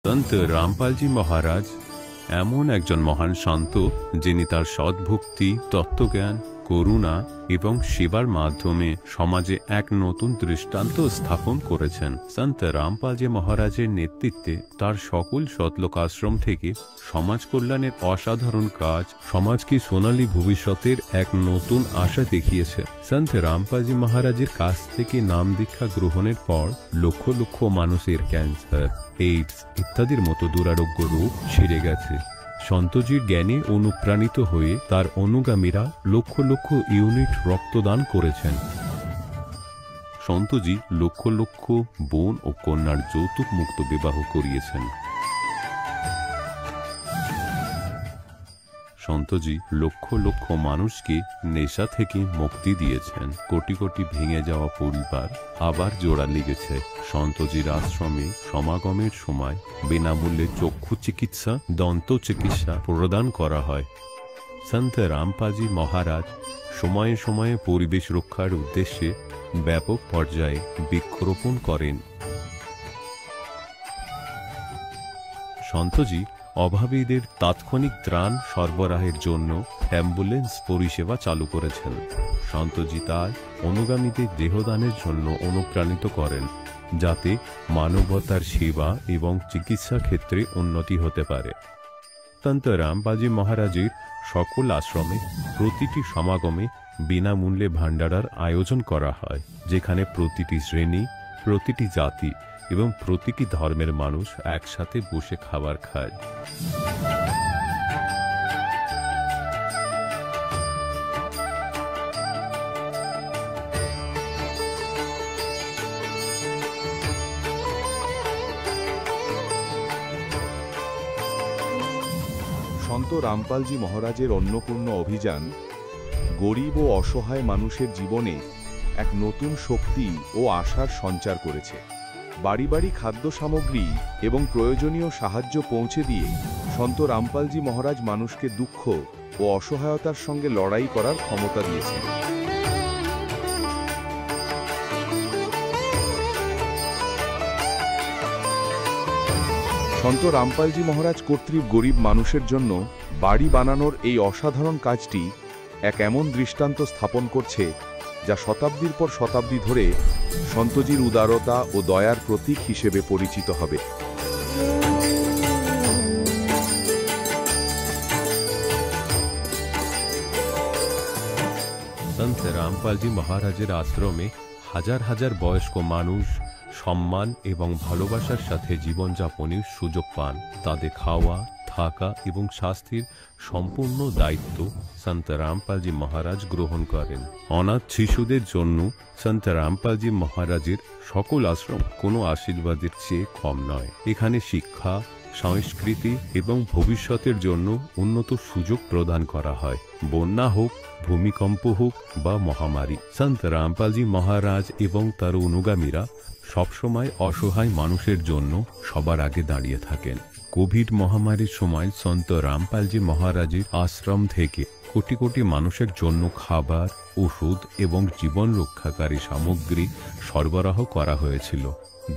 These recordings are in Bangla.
সন্ত রামপালজি মহারাজ এমন একজন মহান সন্ত যিনি তার সদ্ভক্তি, তত্ত্বজ্ঞান, করুণা এবং সেবার মাধ্যমে সমাজে এক নতুন দৃষ্টান্ত স্থাপন করেছেন। সন্ত রামপালজি মহারাজের নেতৃত্বে তার সকল সতলোক আশ্রম থেকে সমাজ কল্যাণের অসাধারণ কাজ সমাজকে সোনালী ভবিষ্যতের এক নতুন আশা দেখিয়েছে। সন্ত রামপালজি মহারাজের কাছ থেকে নাম দীক্ষা গ্রহণের পর লক্ষ লক্ষ মানুষের ক্যান্সার, এইডস ইত্যাদির মতো দুরারোগ্য রোগ সেরে গেছে। সন্তজির জ্ঞানে অনুপ্রাণিত হয়ে তার অনুগামীরা লক্ষ লক্ষ ইউনিট রক্তদান করেছেন। সন্তজি লক্ষ লক্ষ বোন ও কন্যার যৌতুক মুক্ত বিবাহ করিয়েছেন। সন্তজি লক্ষ লক্ষ মানুষকে নেশা থেকে মুক্তি দিয়েছেন। কোটি কোটি ভেঙে যাওয়া পরিবার আবার জোড়া লেগেছে। সন্তজির আশ্রমে সমাগমের সময় বিনামূল্যে চক্ষু চিকিৎসা, দন্ত চিকিৎসা প্রদান করা হয়। সন্ত রামপালজি মহারাজ সময়ে সময়ে পরিবেশ রক্ষার উদ্দেশ্যে ব্যাপক পর্যায়ে বৃক্ষরোপণ করেন। সন্তজি অভাবীদের তাৎক্ষণিক ত্রাণ সরবরাহের জন্য অ্যাম্বুলেন্স পরিষেবা চালু করেছেন। সন্তজি তার অনুগামীদের দেহদানের জন্য অনুপ্রাণিত করেন, যাতে মানবতার সেবা এবং চিকিৎসা ক্ষেত্রে উন্নতি হতে পারে। সন্ত রামপালজি মহারাজের সকল আশ্রমে প্রতিটি সমাগমে বিনামূল্যে ভান্ডারার আয়োজন করা হয়, যেখানে প্রতিটি শ্রেণী, প্রতিটি জাতি এবং প্রতিটি ধর্মের মানুষ একসাথে বসে খাবার খায়। সন্ত রামপালজি মহারাজের অন্নপূর্ণ অভিযান গরিব ও অসহায় মানুষের জীবনে এক নতুন শক্তি ও আশার সঞ্চার করেছে। বাড়ি বাড়ি খাদ্য সামগ্রী এবং প্রয়োজনীয় সাহায্য পৌঁছে দিয়ে সন্ত রামপালজি মহারাজ মানুষকে দুঃখ ও অসহায়তার সঙ্গে লড়াই করার ক্ষমতা দিয়েছেন। সন্ত রামপালজি মহারাজ কর্তৃক গরিব মানুষের জন্য বাড়ি বানানোর এই অসাধারণ কাজটি এক এমন দৃষ্টান্ত স্থাপন করছে, যা শতাব্দীর পর শতাব্দী ধরে সন্তজির উদারতা ও দয়ার প্রতীক হিসেবে পরিচিত হবে। সন্ত রামপালজি মহারাজের আশ্রমে হাজার হাজার বয়স্ক মানুষ সম্মান এবং ভালোবাসার সাথে জীবনযাপনের সুযোগ পান। তাদের খাওয়া, থাকা এবং স্বাস্থ্যের সম্পূর্ণ দায়িত্ব সন্ত রামপালজি মহারাজ গ্রহণ করেন। অনাথ শিশুদের জন্য সন্ত রামপালজি মহারাজের সকল আশ্রম কোনো আশীর্বাদের চেয়ে কম নয়। এখানে শিক্ষা, সংস্কৃতি এবং ভবিষ্যতের জন্য উন্নত সুযোগ প্রদান করা হয়। বন্যা হোক, ভূমিকম্প হোক বা মহামারী, সন্ত রামপালজি মহারাজ এবং তার অনুগামীরা সবসময় অসহায় মানুষের জন্য সবার আগে দাঁড়িয়ে থাকেন। কোভিড মহামারীর সময় সন্ত রামপালজি মহারাজের আশ্রম থেকে কোটি কোটি মানুষের জন্য খাবার, ওষুধ এবং জীবন রক্ষাকারী সামগ্রী সরবরাহ করা হয়েছিল।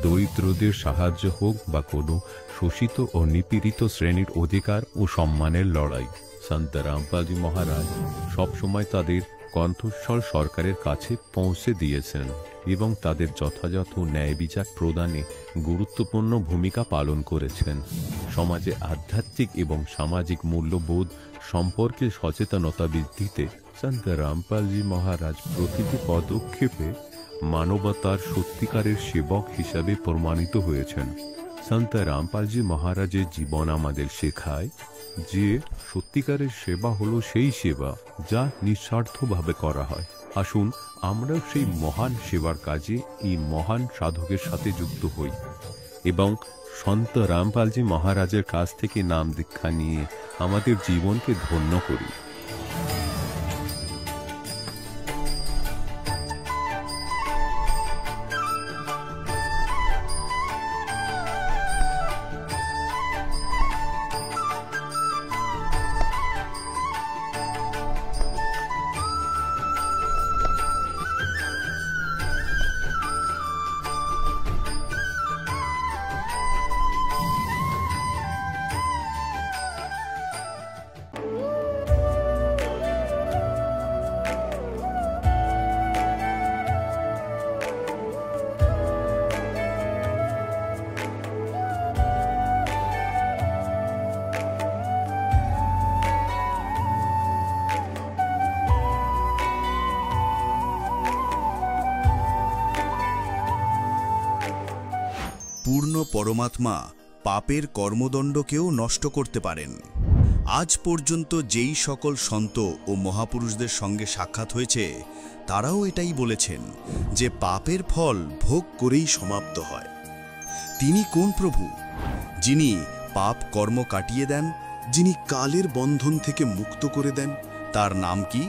দরিদ্রদের সাহায্য হোক বা কোনো শোষিত ও নিপীড়িত শ্রেণীর অধিকার ও সম্মানের লড়াই, সন্ত রামপালজি মহারাজ সবসময় তাদের কণ্ঠস্বর সরকারের কাছে পৌঁছে দিয়েছেন এবং তাদের যথাযথ ন্যায় বিচার প্রদানে গুরুত্বপূর্ণ ভূমিকা পালন করেছেন। সমাজে আধ্যাত্মিক এবং সামাজিক মূল্যবোধ সম্পর্কে সচেতনতা বৃদ্ধিতে সন্ত রামপালজি মহারাজ প্রতিটি পদক্ষেপে মানবতার সত্যিকারের সেবক হিসাবে প্রমাণিত হয়েছেন। সন্ত রামপালজি মহারাজের জীবন আমাদের শেখায় যে সত্যিকারের সেবা হলো সেই সেবা যা নিঃস্বার্থভাবে করা হয়। আসুন আমরাও সেই মহান সেবার কাজে এই মহান সাধকের সাথে যুক্ত হই এবং সন্ত রামপালজি মহারাজের কাছ থেকে নাম দীক্ষা নিয়ে আমাদের জীবনকে ধন্য করি। পূর্ণ পরমাত্মা পাপের কর্মদণ্ডকেও নষ্ট করতে পারেন। আজ পর্যন্ত যেই সকল সন্ত ও মহাপুরুষদের সঙ্গে সাক্ষাৎ হয়েছে তারাও এটাই বলেছেন যে পাপের ফল ভোগ করেই সমাপ্ত হয়। তিনি কোন প্রভু, যিনি পাপ কর্ম কাটিয়ে দেন, যিনি কালের বন্ধন থেকে মুক্ত করে দেন? তার নাম কি?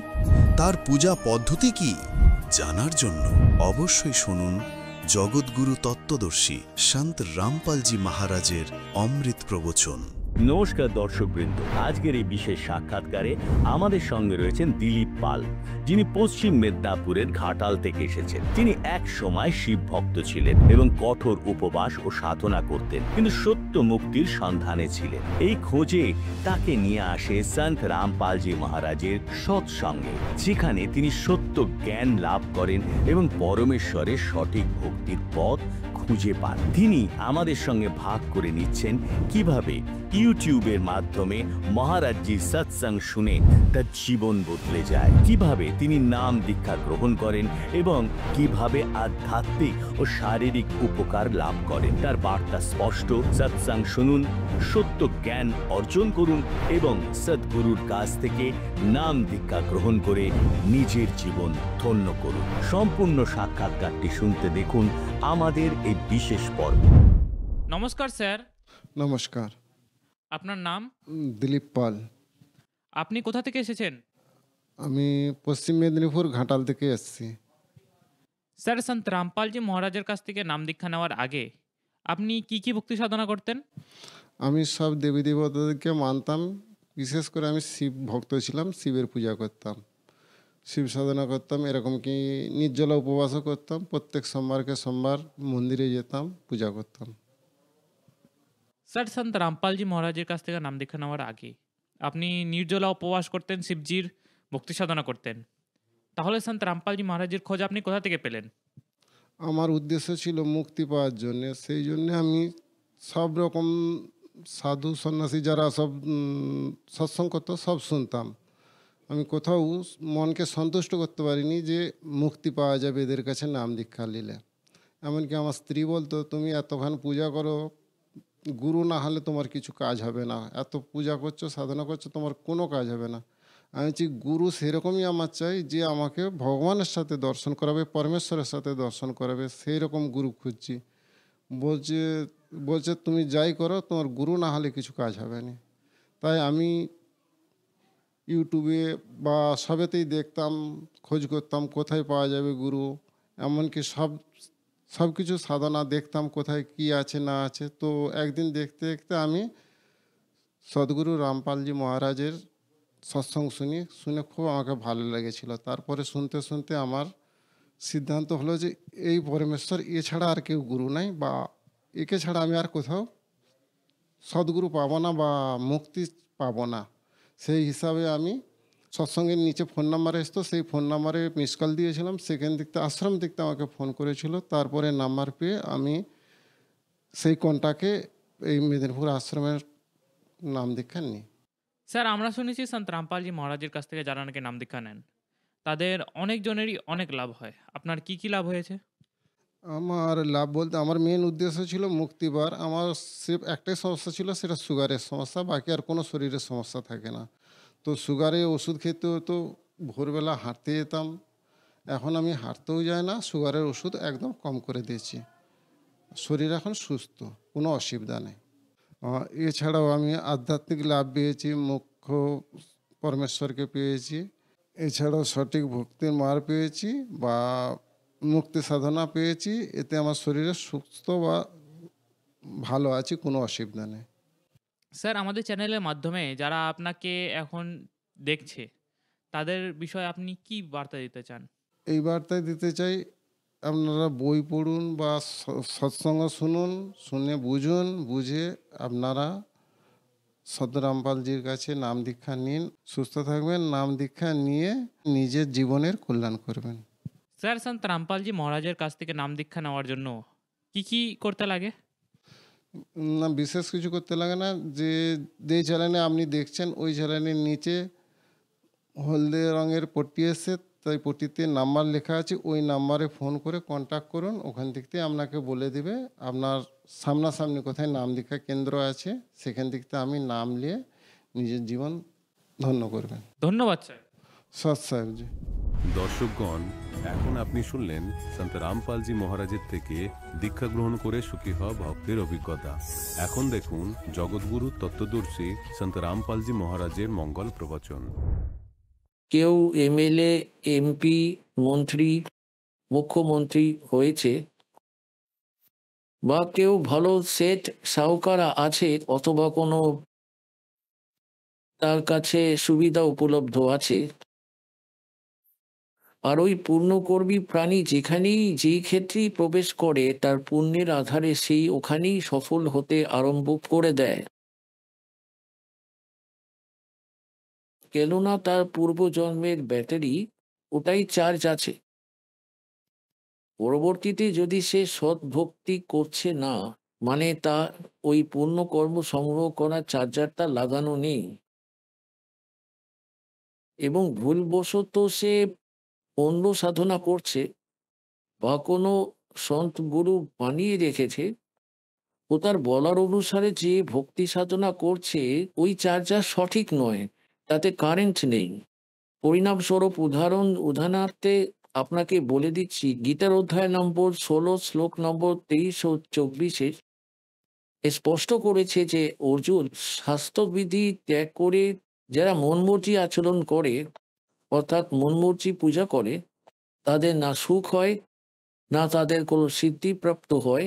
তার পূজা পদ্ধতি কি? জানার জন্য অবশ্যই শুনুন জগৎগুরু তত্ত্বদর্শী সন্ত রামপালজি মহারাজের অমৃত প্রবচন। নমস্কার দর্শকবৃন্দ, আজকের এই বিশেষ সাক্ষাৎকারে আমাদের সঙ্গে রয়েছেন দিলীপ পাল, যিনি পশ্চিম মেদিনীপুরের ঘাটাল থেকে এসেছেন। তিনি এক সময় শিব ভক্ত ছিলেন এবং কঠোর উপবাস ও সাধনা করতেন, কিন্তু সত্য মুক্তির সন্ধানে ছিলেন। এই খোঁজে তাকে নিয়ে আসে সন্ত রামপালজি মহারাজের সৎসঙ্গে, যেখানে তিনি সত্য জ্ঞান লাভ করেন এবং পরমেশ্বরের সঠিক ভক্তির পথ খুঁজে পান। তিনি আমাদের সঙ্গে ভাগ করে নিচ্ছেন কিভাবে ইউটিউবের মাধ্যমে মহারাজজির সৎসঙ্গ শুনে তার জীবন বদলে যায়, কিভাবে তিনি নাম দীক্ষা গ্রহণ করেন এবং কিভাবে আধ্যাত্মিক ও শারীরিক উপকার লাভ করেন। তার বার্তা স্পষ্ট। সৎসঙ্গ শুনুন, সত্য জ্ঞান অর্জন করুন এবং সদ্গুরুর কাছ থেকে নাম দীক্ষা গ্রহণ করে নিজের জীবন ধন্য করুন। সম্পূর্ণ সাক্ষাৎকারটি শুনতে দেখুন আমাদের এই বিশেষ পর্ব। নমস্কার স্যার। নমস্কার। আপনার নাম? দিলীপ পাল। আপনি কোথা থেকে এসেছেন? আমি পশ্চিম মেদিনীপুর ঘাটাল থেকে এসেছি। স্যার, সন্ত রামপালজি মহারাজের কাছ থেকে নাম দীক্ষা নেওয়ার আগে আপনি কি কি ভক্তি সাধনা করতেন? আমি সব দেবী দেবতাদেরকে মানতাম। বিশেষ করে আমি শিব ভক্ত ছিলাম, শিবের পূজা করতাম, শিব সাধনা করতাম। এরকম কি নির্জলা উপবাসও করতাম। প্রত্যেক সোমবারকে সোমবার মন্দিরে যেতাম, পূজা করতাম। স্যার, সন্ত রামপালজি মহারাজের কাছ থেকে নাম দীক্ষা নেওয়ার আগে আপনি নির্জলা উপবাস করতেন, শিবজির ভক্তি সাধনা করতেন। তাহলে সন্ত রামপালজি মহারাজের খোঁজ আপনি কোথা থেকে পেলেন? আমার উদ্দেশ্য ছিল মুক্তি পাওয়ার জন্যে। সেই জন্যে আমি সব রকম সাধু সন্ন্যাসী যারা সব সৎসঙ্গ করতো সব শুনতাম। আমি কোথাও মনকে সন্তুষ্ট করতে পারিনি যে মুক্তি পাওয়া যাবে এদের কাছে নাম দীক্ষা নিলে। এমনকি আমার স্ত্রী বলতো, তুমি এতক্ষণ পূজা করো, গুরু না হলে তোমার কিছু কাজ হবে না। এত পূজা করছো, সাধনা করছো, তোমার কোনো কাজ হবে না। আমি বলছি, গুরু সেরকমই আমার চাই যে আমাকে ভগবানের সাথে দর্শন করাবে, পরমেশ্বরের সাথে দর্শন করাবে। সেই রকম গুরু খুঁজছি। বলছে তুমি যাই করো, তোমার গুরু না হলে কিছু কাজ হবে না। তাই আমি ইউটিউবে বা সবেতেই দেখতাম, খোঁজ করতাম কোথায় পাওয়া যাবে গুরু। এমনকি সব কিছু সাধনা দেখতাম কোথায় কি আছে না আছে। তো একদিন দেখতে দেখতে আমি সদ্গুরু রামপালজি মহারাজের সৎসঙ্গ শুনে খুব আমাকে ভালো লেগেছিল। তারপরে শুনতে শুনতে আমার সিদ্ধান্ত হলো যে এই পরমেশ্বর এছাড়া আর কেউ গুরু নাই, বা একে ছাড়া আমি আর কোথাও সদ্গুরু পাবো না বা মুক্তি পাবো না। সেই হিসাবে আমি সৎসঙ্গের নিচে ফোন নাম্বার আসতো, সেই ফোন নাম্বারে মিস কল দিয়েছিলাম। সেখান থেকে আশ্রম থেকে আমাকে ফোন করেছিল। তারপরে নাম্বার পেয়ে আমি সেই কন্টাকে এই মেদিনীপুর আশ্রমের নাম দীক্ষা নিই। স্যার, আমরা শুনেছি সন্ত রামপালজি মহারাজের কাছ থেকে যারা নাকি নাম দীক্ষা নেন তাদের অনেকজনেরই অনেক লাভ হয়। আপনার কি কি লাভ হয়েছে? আমার লাভ বলতে আমার মেন উদ্দেশ্য ছিল মুক্তি পাওয়ার। আমার সির্ফ একটাই সমস্যা ছিল, সেটা সুগারের সমস্যা। বাকি আর কোনো শরীরের সমস্যা থাকে না। তো সুগারে ওষুধ খেতে হতো, ভোরবেলা হাঁটতে যেতাম। এখন আমি হাঁটতেও যাই না, সুগারের ওষুধ একদম কম করে দিয়েছি। শরীর এখন সুস্থ, কোনো অসুবিধা নেই। এছাড়াও আমি আধ্যাত্মিক লাভ পেয়েছি, মুখ্য পরমেশ্বরকে পেয়েছি। এছাড়াও সঠিক ভক্তির মার পেয়েছি বা মুক্তি সাধনা পেয়েছি। এতে আমার শরীরে সুস্থ বা ভালো আছি, কোনো অসুবিধা নেই। স্যার, আমাদের চ্যানেলের মাধ্যমে যারা আপনাকে এখন দেখছে তাদের বিষয়ে আপনি কি বার্তা দিতে চান? এই বার্তায় দিতে চাই, আপনারা বই পড়ুন বা সৎসঙ্গ শুনুন, শুনে বুঝুন, বুঝে আপনারা সন্ত রামপালজির কাছে নাম দীক্ষা নিন। সুস্থ থাকবেন, নাম দীক্ষা নিয়ে নিজের জীবনের কল্যাণ করবেন। স্যার, সন্ত রামপালজি মহারাজের কাছ থেকে নাম দীক্ষা নেওয়ার জন্য কি কি করতে লাগে? না, বিশেষ কিছু করতে লাগে না। যে চ্যানেলে আপনি দেখছেন ওই চ্যানেলের নিচে হলদে রঙের পট্টি এসে, তাই পট্টিতে নাম্বার লেখা আছে। ওই নাম্বারে ফোন করে কন্ট্যাক্ট করুন। ওখান থেকে আপনাকে বলে দেবে আপনার সামনাসামনি কোথায় নাম দীক্ষা কেন্দ্র আছে সেখান থেকে আমি নাম নিয়ে নিজের জীবন ধন্য করবেন। ধন্যবাদ স্যার। সৎ সাহেবজি। দর্শকগণ, এখন আপনি শুনলেন সন্ত রামপালজি মহারাজের থেকে দীক্ষা গ্রহণ করে সুখী হওয়া ভক্তের অভিজ্ঞতা। এখন দেখুন জগৎগুরু তত্ত্বদর্শী সন্ত রামপালজি মহারাজের মঙ্গল প্রবচন। কেউ এমএলএ, এমপি, মন্ত্রী, মুখ্যমন্ত্রী হয়েছে, বা কেউ ভালো সেট সাহুকার আছে, অথবা কোনো তার কাছে সুবিধা উপলব্ধ আছে, আর ওই পূর্ণকর্মী প্রাণী যেখানেই যেই ক্ষেত্রেই প্রবেশ করে তার পুণ্যের আধারে সেই ওখানেই সফল হতে আরম্ভ করে দেয়, কেননা তার পূর্বজন্মের ব্যাটারি ওটাই চার্জ আছে। পরবর্তীতে যদি সে সৎ ভক্তি করছে না, মানে তা ওই পূর্ণ কর্ম সংগ্রহ করার চার্জারটা লাগানো নেই, এবং ভুলবশত সে অন্য সাধনা করছে বা কোনো সন্ত গুরু বানিয়ে রেখেছে, ও তার বলার অনুসারে যে ভক্তি সাধনা করছে ওই চার্জার সঠিক নয়, তাতে কারেন্ট নেই। পরিণামস্বরূপ উদাহরণার্থে আপনাকে বলে দিচ্ছি, গীতার অধ্যায় নম্বর 16 শ্লোক নম্বর 23 ও 24 স্পষ্ট করেছে যে অর্জুন শাস্ত্রবিধি ত্যাগ করে যারা মনমর্জি আচরণ করে, অর্থাৎ মনমর্জি পূজা করে, তাদের না সুখ হয়, না তাদের কোনো সিদ্ধিপ্রাপ্ত হয়,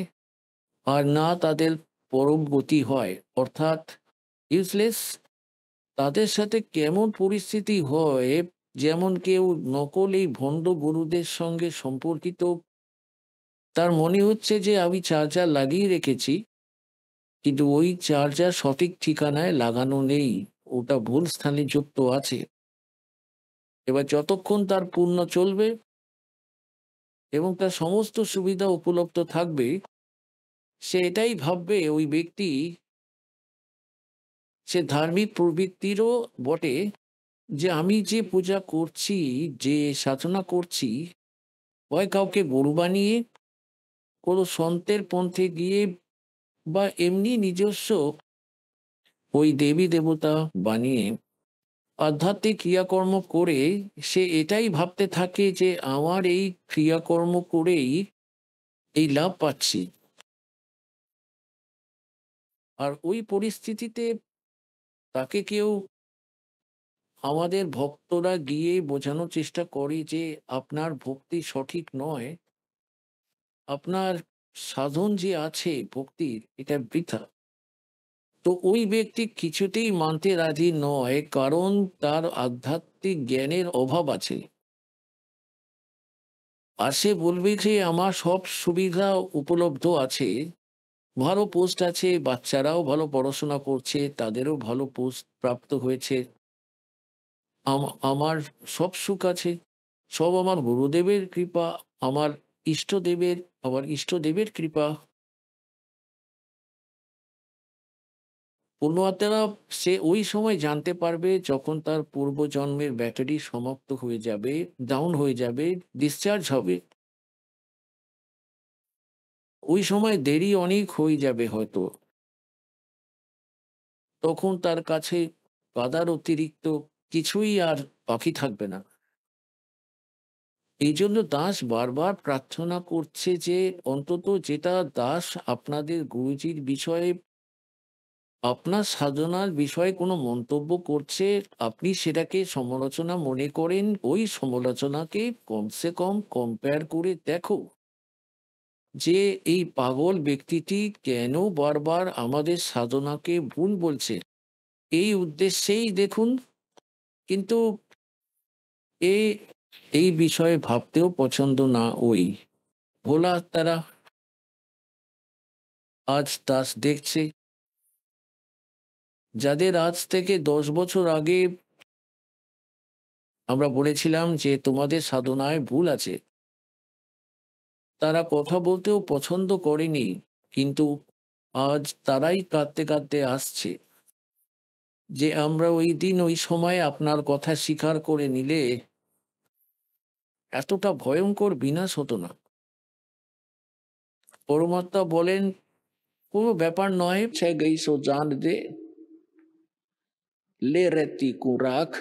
আর না তাদের পরম গতি হয়, অর্থাৎ ইউজলেস। তাদের সাথে কেমন পরিস্থিতি হয়, যেমন কেউ নকল এই ভণ্ড গুরুদের সঙ্গে সম্পর্কিত, তার মনে হচ্ছে যে আমি চার্জার লাগিয়ে রেখেছি, কিন্তু ওই চার্জার সঠিক ঠিকানায় লাগানো নেই, ওটা ভুল স্থানে যুক্ত আছে। এবার যতক্ষণ তার পূর্ণ চলবে এবং তার সমস্ত সুবিধা উপলব্ধ থাকবে, সে এটাই ভাববে ওই ব্যক্তি, সে ধার্মিক প্রবৃত্তিরও বটে, যে আমি যে পূজা করছি, যে সাধনা করছি, হয় কাউকে গরু বানিয়ে, কোনো সন্তের পন্থে গিয়ে, বা এমনি নিজস্ব ওই দেবী দেবতা বানিয়ে আধ্যাত্মিক ক্রিয়াকর্ম করে, সে এটাই ভাবতে থাকে যে আমার এই ক্রিয়াকর্ম করেই এই লাভ পাচ্ছি। আর ওই পরিস্থিতিতে তাকে কেউ, আমাদের ভক্তরা গিয়ে বোঝানোর চেষ্টা করে যে আপনার ভক্তি সঠিক নয়, আপনার সাধন যে আছে ভক্তির, এটা বৃথা। তো ওই ব্যক্তি কিছুতেই মানতে রাজি নয়, কারণ তার আধ্যাত্মিক জ্ঞানের অভাব আছে। আর সে বলবে যে আমার সব সুবিধা উপলব্ধ আছে, ভালো পোস্ট আছে, বাচ্চারাও ভালো পড়াশোনা করছে, তাদেরও ভালো পোস্ট প্রাপ্ত হয়েছে, আমার সব সুখ আছে, সব আমার গুরুদেবের কৃপা, আমার ইষ্টদেবের কৃপা। পুণ্যাত্মারা সে ওই সময় জানতে পারবে যখন তার পূর্বজন্মের ব্যাটারি সমাপ্ত হয়ে যাবে, ডাউন হয়ে যাবে, ডিসচার্জ হবে। ওই সময় দেরি অনেক হয়ে যাবে হয়তো, তখন তার কাছে কাদার অতিরিক্ত কিছুই আর বাকি থাকবে না। এই জন্য দাস বারবার প্রার্থনা করছে যে অন্তত যেটা দাস আপনাদের গুরুজির বিষয়ে, আপনার সাধনার বিষয়ে কোনো মন্তব্য করছে, আপনি সেটাকে সমালোচনা মনে করেন, ওই সমালোচনাকে কমসে কম কম্পেয়ার করে দেখো যে এই পাগল ব্যক্তিটি কেন বারবার আমাদের সাধনাকে ভুল বলছে, এই উদ্দেশ্যেই দেখুন। কিন্তু এ এই বিষয়ে ভাবতেও পছন্দ না ওই ভোলা আত্মারা। আজ দাস দেখছে যাদের আজ থেকে 10 বছর আগে আমরা বলেছিলাম যে তোমাদের সাধনায় ভুল আছে, তারা কথা বলতেও পছন্দ করেনি, কিন্তু আজ তারাই কাঁদতে কাঁদতে আসছে যে আমরা ওই দিন ওই সময় আপনার কথা স্বীকার করে নিলে এতটা ভয়ঙ্কর বিনাশ হতো না। পরমাত্মা বলেন কোনো ব্যাপার নয়, ছে গই সো জান দে, ले रहती को राख,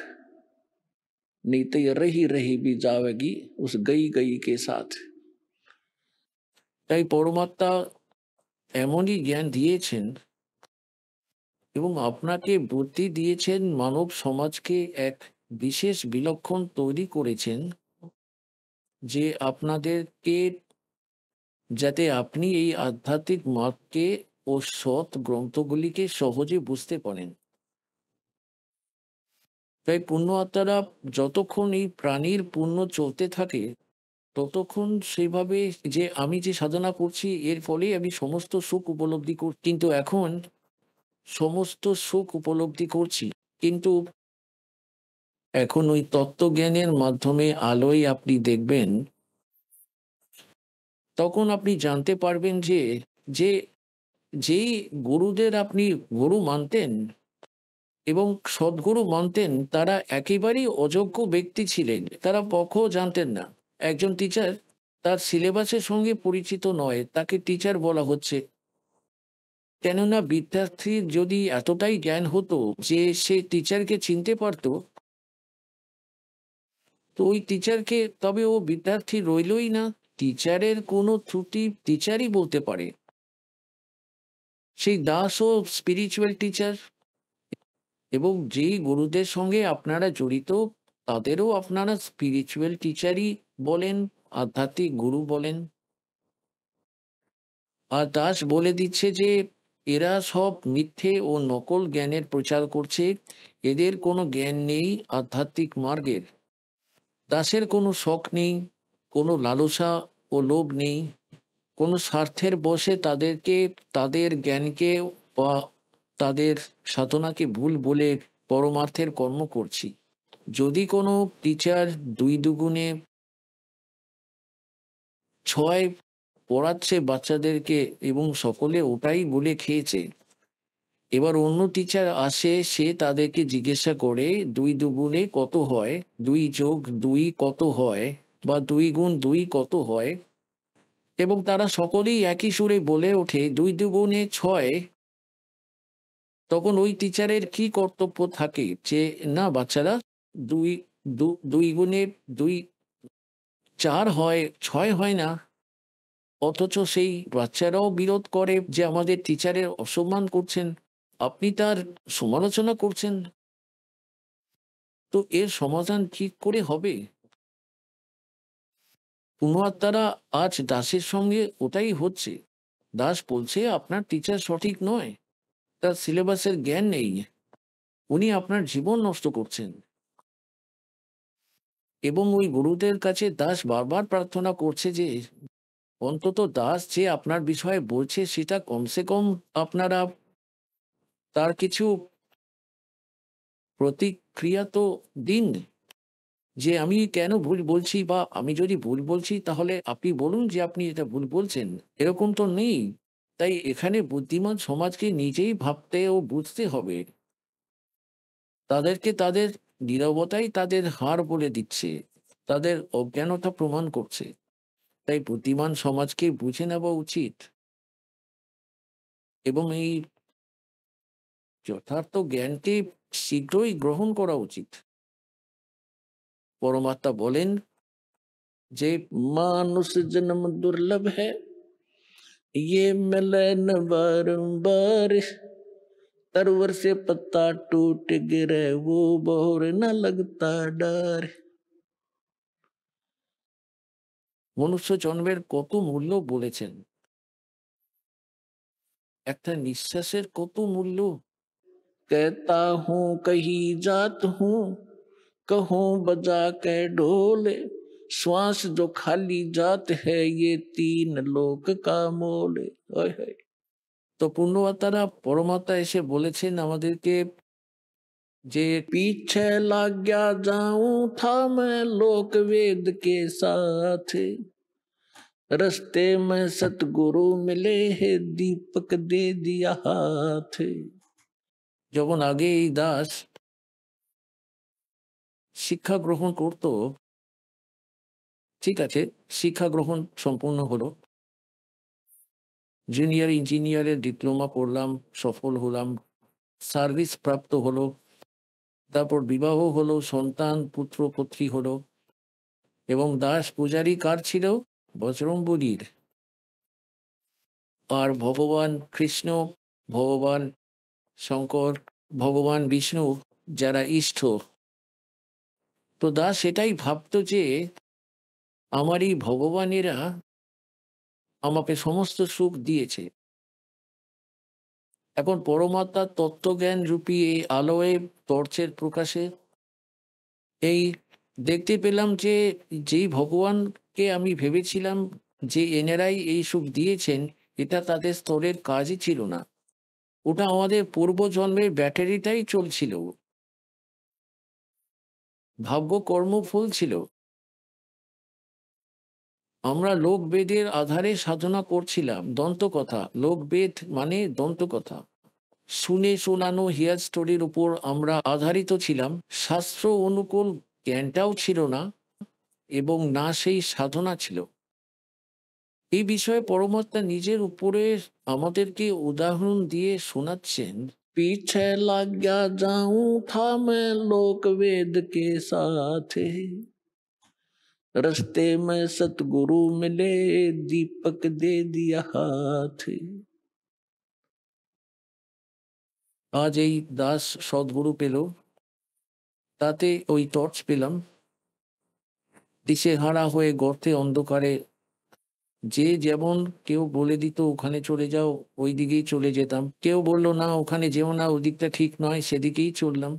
नहीं तो ये रही रही भी जावेगी उस गई गई के साथ। তাই পরমাত্মা এমনই জ্ঞান দিয়েছেন এবং আপনাকে বুদ্ধি দিয়েছেন, মানব সমাজকে এক বিশেষ বিলক্ষণ তৈরি করেছেন, যে আপনাদেরকে, যাতে আপনি এই আধ্যাত্মিক মার্গকে ও সৎ গ্রন্থগুলিকে সহজে বুঝতে পারেন। তাই পুণ্য আত্মারা যতক্ষণ এই প্রাণীর পুণ্য চলতে থাকে ততক্ষণ সেইভাবে, যে আমি যে সাধনা করছি এর ফলে আমি সমস্ত সুখ উপলব্ধি করছি, কিন্তু এখন সমস্ত সুখ উপলব্ধি করছি, কিন্তু এখন ওই তত্ত্বজ্ঞানের মাধ্যমে আলোয় আপনি দেখবেন, তখন আপনি জানতে পারবেন যে যে যেই গুরুদের আপনি গুরু মানতেন এবং সদ্গুরু মানতেন, তারা একেবারেই অযোগ্য ব্যক্তি ছিলেন, তারা পক্ষও জানতেন না। একজন টিচার তার সিলেবাসের সঙ্গে পরিচিত নয়, তাকে টিচার বলা হচ্ছে, কেননা বিদ্যার্থীর যদি এতটাই জ্ঞান হতো যে সে টিচারকে চিনতে পারতো, তো ওই টিচারকে, তবে ও বিদ্যার্থী রইলই না। টিচারের কোনো ত্রুটি টিচারই বলতে পারে। সেই দাসও স্পিরিচুয়াল টিচার, এবং যেই গুরুদের সঙ্গে আপনারা জড়িত তাদেরও আপনারা স্পিরিচুয়াল টিচারই বলেন, আধ্যাত্মিক গুরু বলেন। আর দাস বলে দিচ্ছে যে এরা সব মিথ্যে ও নকল জ্ঞানের প্রচার করছে, এদের কোনো জ্ঞান নেই আধ্যাত্মিক মার্গের। দাসের কোনো শখ নেই, কোনো লালসা ও লোভ নেই, কোনো স্বার্থের বশে তাদেরকে, তাদের জ্ঞানকে বা তাদের সাধনাকে ভুল বলে পরমার্থের কর্ম করছি। যদি কোনো টিচার 2 দুগুণে 6 পড়াচ্ছে বাচ্চাদেরকে এবং সকলে ওটাই বলে খেয়েছে, এবার অন্য টিচার আসে, সে তাদেরকে জিজ্ঞাসা করে 2 দুগুণে কত হয়, 2 যোগ 2 কত হয়, বা 2 গুণ 2 কত হয়, এবং তারা সকলেই একই সুরে বলে ওঠে 2 দুগুণে 6। তখন ওই টিচারের কি কর্তব্য থাকে, যে না বাচ্চারা, 2 গুণে 2 4 হয়, 6 হয় না। অথচ সেই বাচ্চারাও বিরোধ করে যে আমাদের টিচারের অসম্মান করছেন, আপনি তার সমালোচনা করছেন। তো এর সমাধান ঠিক করে হবে? পুণ্যাত্মারা আজ দাসের সঙ্গে ওটাই হচ্ছে। দাস বলছে আপনার টিচার সঠিক নয়, তার সিলেবাসের জ্ঞান নেই, উনি আপনার জীবন নষ্ট করছেন। এবং ওই গুরুদের কাছে দাস বারবার প্রার্থনা করছে যে অন্তত দাস যে আপনার বিষয়ে বলছে সেটা কমসে কম আপনারা তার কিছু প্রতিক্রিয়া তো দিন, যে আমি কেন ভুল বলছি, বা আমি যদি ভুল বলছি তাহলে আপনি বলুন যে আপনি এটা ভুল বলছেন। এরকম তো নেই। তাই এখানে বুদ্ধিমান সমাজকে নিজেই ভাবতে ও বুঝতে হবে। তাদেরকে তাদের নীরবতাই তাদের হার বলে দিচ্ছে, তাদের অজ্ঞানতা প্রমাণ করছে। তাই বুদ্ধিমান সমাজকে বুঝে নেওয়া উচিত এবং এই যথার্থ জ্ঞানকে শীঘ্রই গ্রহণ করা উচিত। পরমাত্মা বলেন যে মানুষ জন্ম দুর্লভ হ্যায়, ये मिले न बारंबार, तरवर से पत्ता टूट गिरे वो बोर न लगता डर। মনুষ্য জন্মের কত মূল্য বলেছেন, একটা নিঃশ্বাসের কত মূল্য। कहता हूँ कहीं जात हूँ, कहूँ बजा के ढोले, श्वास जो खाली जात है ये 3 लोक का मोले। ओए होए। তো পুণ্যবাতারা পরমাত্মা এসে বলেছেন আমাদেরকে যে पीछे लग गया जाऊं था मैं लोक वेद के साथ, रस्ते में सतगुरु मिले है दीपक दे दिया हाथ। যখন আগে এই দাস শিক্ষা গ্রহণ করত, ঠিক আছে, শিক্ষা গ্রহণ সম্পূর্ণ হলো, জুনিয়র ইঞ্জিনিয়ারের ডিপ্লোমা করলাম, সফল হলাম, সার্ভিস প্রাপ্ত হলো, তারপর বিবাহ হলো, সন্তান পুত্র পুত্রী হলো। এবং দাস পূজারী কার ছিল? বজরংবলীর। আর ভগবান কৃষ্ণ, ভগবান শঙ্কর, ভগবান বিষ্ণু যারা ইষ্ট, তো দাস এটাই ভাবতো যে আমার এই ভগবানেরা আমাকে সমস্ত সুখ দিয়েছে। এখন পরমাত্মার তত্ত্বজ্ঞান রূপী এই আলোয় টর্চের প্রকাশে এই দেখতে পেলাম যে যেই ভগবানকে আমি ভেবেছিলাম যে এনারাই এই সুখ দিয়েছেন, এটা তাদের স্তরের কাজই ছিল না। ওটা আমাদের পূর্বজন্মের ব্যাটারিটাই চলছিল, ভাগ্য কর্মফল ছিল। আমরা লোকবেদের আধারে সাধনা করছিলাম। দন্তকথা, লোকবেদ মানে দন্তকথা, শুনে শোনানো হিয়ার স্টোরির উপর আমরা আধারিত ছিলাম। শাস্ত্র অনুকূল জ্ঞানটাও ছিল না, এবং না সেই সাধনা ছিল। এই বিষয়ে পরমাত্মা নিজের উপরে আমাদেরকে উদাহরণ দিয়ে শোনাচ্ছেন। पीछे लग गया जाऊं था मैं लोक वेद के साथ, रास्ते में सतगुरु मिले दीपक दे दिया हाथ। আজ এই দাস সদ্গুরু পেল, তাতে ওই টর্চ পেলাম। দিশেহারা হয়ে গর্তে অন্ধকারে যে যেমন, কেউ বলে দিত ওখানে চলে যাও, ওই দিকেই চলে যেতাম। কেউ বললো না ওখানে যেও না, ওদিকটা ঠিক নয়, সেদিকেই চললাম।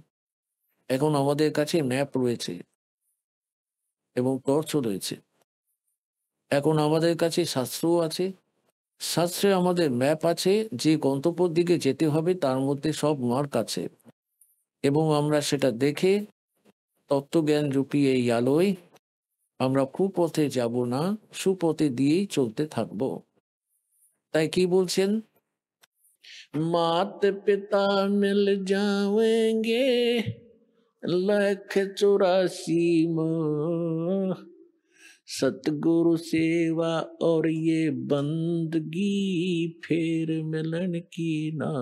এখন আমাদের কাছে ম্যাপ রয়েছে এবং টর্চও রয়েছে। এখন আমাদের কাছে শাস্ত্রও আছে, শাস্ত্রে আমাদের ম্যাপ আছে, যে গন্তব্যের দিকে যেতে হবে তার মধ্যে সব মার্ক আছে। এবং আমরা সেটা দেখে তত্ত্বজ্ঞান রূপী এই আলোয় আমরা কুপথে যাব না, সুপথে দিয়েই চলতে থাকব। তাই কি বলছেন? मात पिता मिल जाएंगे लख 84 माह, सतगुरु सेवा और ये बंदगी फिर मिलन की ना।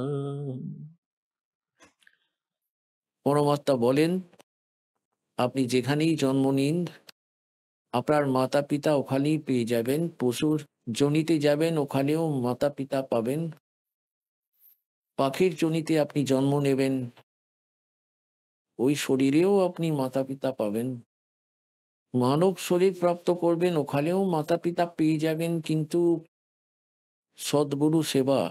পরমাত্মা বলেন, আপনি যেখানেই জন্ম নিন, আপনার মাতা পিতা ওখানেই পেয়ে যাবেন। পশুর জনিতে যাবেন, ওখানেও মাতা পিতা পাবেন। পাখির জনিতে আপনি জন্ম নেবেন, ওই শরীরেও আপনি মাতা পিতা পাবেন। মানব শরীর প্রাপ্ত করবেন, ওখানেও মাতা পিতা পেয়ে যাবেন। কিন্তু সদ্গুরু সেবা,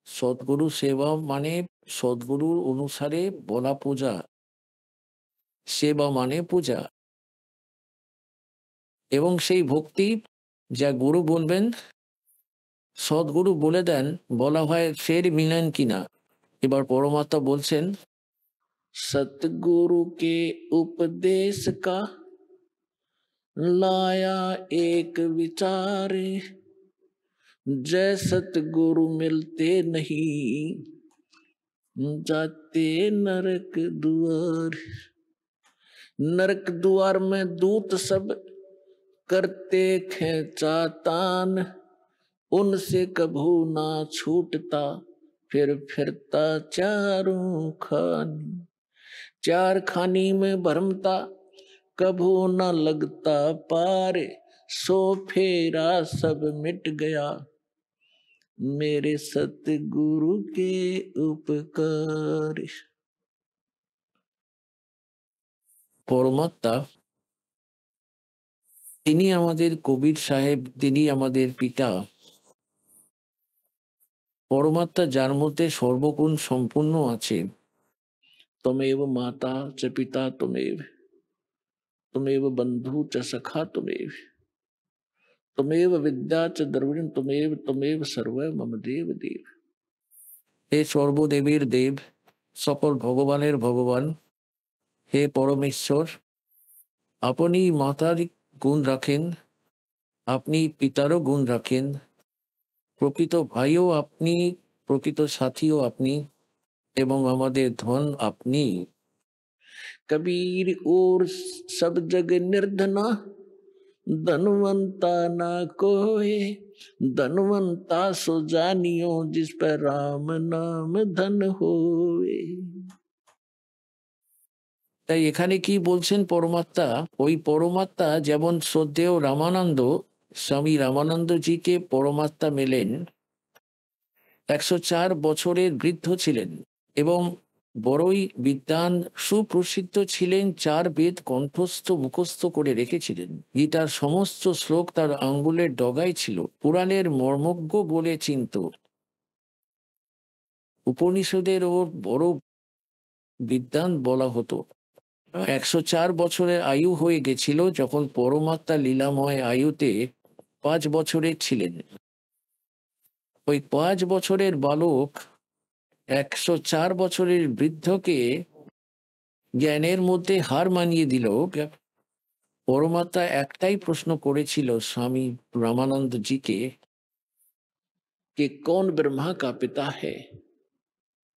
সদ্গুরু সেবা মানে সদ্গুরুর অনুসারে বলা পূজা। সেবা মানে পূজা, এবং সেই ভক্তি যা গুরু বলবেন, সদ্গুরু বলে দেন, বলা হয় ফের মিলেন কিনা। এবার পরমাত্মা বলছেন, सतगुरु के उपदेश का लाया एक विचार, जय सतगुरु मिलते नहीं जाते नरक द्वार। नरक द्वार में दूत सब करते खेचातान, उनसे कभू ना छूटता फिर फिरता चारों खानी। चार खानी में भरमता कभू न लगता पार, सो फेरा सब मिट गया मेरे सतगुरु के उपकार। পরমাত্মা তিনি আমাদের কবির সাহেব, তিনি আমাদের পিতা। পরমাত্মা যার মধ্যে সর্বগুণ সম্পূর্ণ আছে। तमेव माता च पिता तुमेव, तुमेव बंधु च सखा तुमेव, तुमेव विद्या च द्रविण तुमेव, तुमेव सर्व मम देव देव। হে সর্বদেবের দেব, সকল ভগবানের ভগবান, হে পরমেশ্বর, আপনি মাতার গুণ রাখেন, আপনি পিতারও গুণ রাখেন, প্রকৃত ভাইও আপনি, প্রকৃত সাথীও আপনি, এবং আমাদের ধন আপনি। कबीर और सब जग निर्धना, धनवंता ना कोई, धनवंता सो जानियो, जिस पर राम नाम धन होए। তাই এখানে কি বলছেন পরমাত্মা? ওই পরমাত্মা যেমন শ্রদ্ধেয় রামানন্দ, স্বামী রামানন্দজিকে পরমাত্মা মেলেন, 104 বছরের বৃদ্ধ ছিলেন এবং বড়ই বিদ্বান, সুপ্রসিদ্ধ ছিলেন, 4 বেদ কণ্ঠস্থ মুখস্থ করে রেখেছিলেন। গীতার সমস্ত শ্লোক তার আঙ্গুলের ডগায় ছিল, পুরাণের মর্মজ্ঞ বলে চিনত, উপনিষদের ওর বড় বিদ্বান বলা হতো। 104 বছরের আয়ু হয়ে গেছিল যখন পরমাত্মা লীলাময় আয়ুতে 5 বছরের ছিলেন। ওই 5 বছরের বালক 104 বছরের বৃদ্ধকে জ্ঞানের মধ্যে হার মানিয়ে দিল। পরমাত্মা একটাই প্রশ্ন করেছিল স্বামী রামানন্দ জিকে, कि कौन ब्रह्मा का पिता है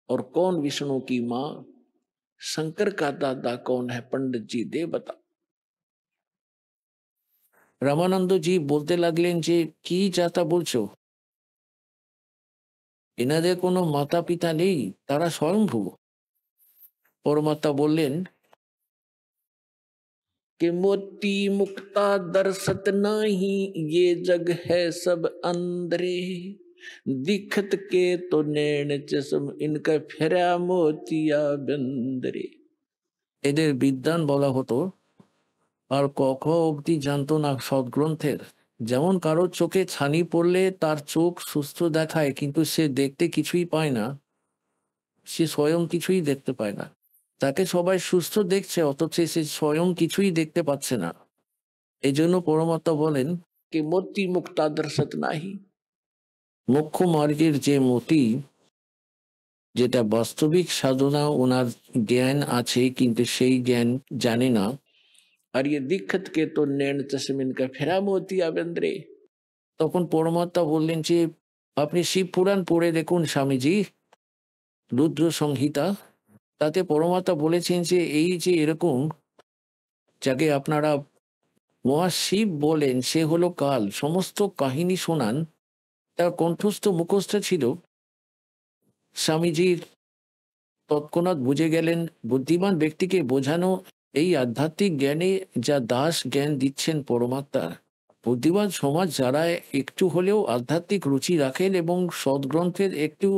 और कौन विष्णु की माँ, शंकर का दादा कौन है, पंडित जी दे बता। রামানন্দ জি বলতে লাগলেন যে কি যাতা বলছো, এনাদের কোনো মাতা পিতা নেই, তারা স্বয়ংভূ। পরমাত্মা বললেন, कि मोती मुक्ता दरसत नाही, ये जग है सब अंदरे, दिखत के तो नैन चश्म, इनका फेरा मोतिया बंदरे। এদের বিদ্বান বলা হতো, আর ক অবধি জানতো না সদ্গ্রন্থের। যেমন কারোর চোখে ছানি পড়লে তার চোখ সুস্থ দেখায়, কিন্তু সে দেখতে কিছুই পায় না, সে স্বয়ং কিছুই দেখতে পায় না। তাকে সবাই সুস্থ দেখছে, অথচ সে স্বয়ং কিছুই দেখতে পাচ্ছে না। এই জন্য পরমাত্মা বলেন, কি মতি মুক্তা দর্শত নাহি, মুখ্য মার্গের যে মতি, যেটা বাস্তবিক সাধনা, ওনার জ্ঞান আছে কিন্তু সেই জ্ঞান জানে না। আর ইয়ে দীক্ষত কে তো নैन चश्मिन का फेरा मोतिया बंदरे। তখন পরমাত্মা বললেন যে আপনি শিব পুরাণ পড়ে দেখুন স্বামীজি, রুদ্র সংহিতা, তাতে পরমাত্মা বলেছেন যে এই যে এরকম যাকে আপনারা মহাশিব বলেন, সে হলো কাল, সমস্ত কাহিনী শোনান, তার কণ্ঠস্থ মুখস্থ ছিল। স্বামীজির তৎক্ষণাৎ বুঝে গেলেন, বুদ্ধিমান ব্যক্তিকে বোঝানো এই আধ্যাত্মিক জ্ঞানে যা দাস জ্ঞান দিচ্ছেন পরমাত্মা। বুদ্ধিমান সমাজ যারা একটু হলেও আধ্যাত্মিক রুচি রাখেন এবং সদ্গ্রন্থের একটু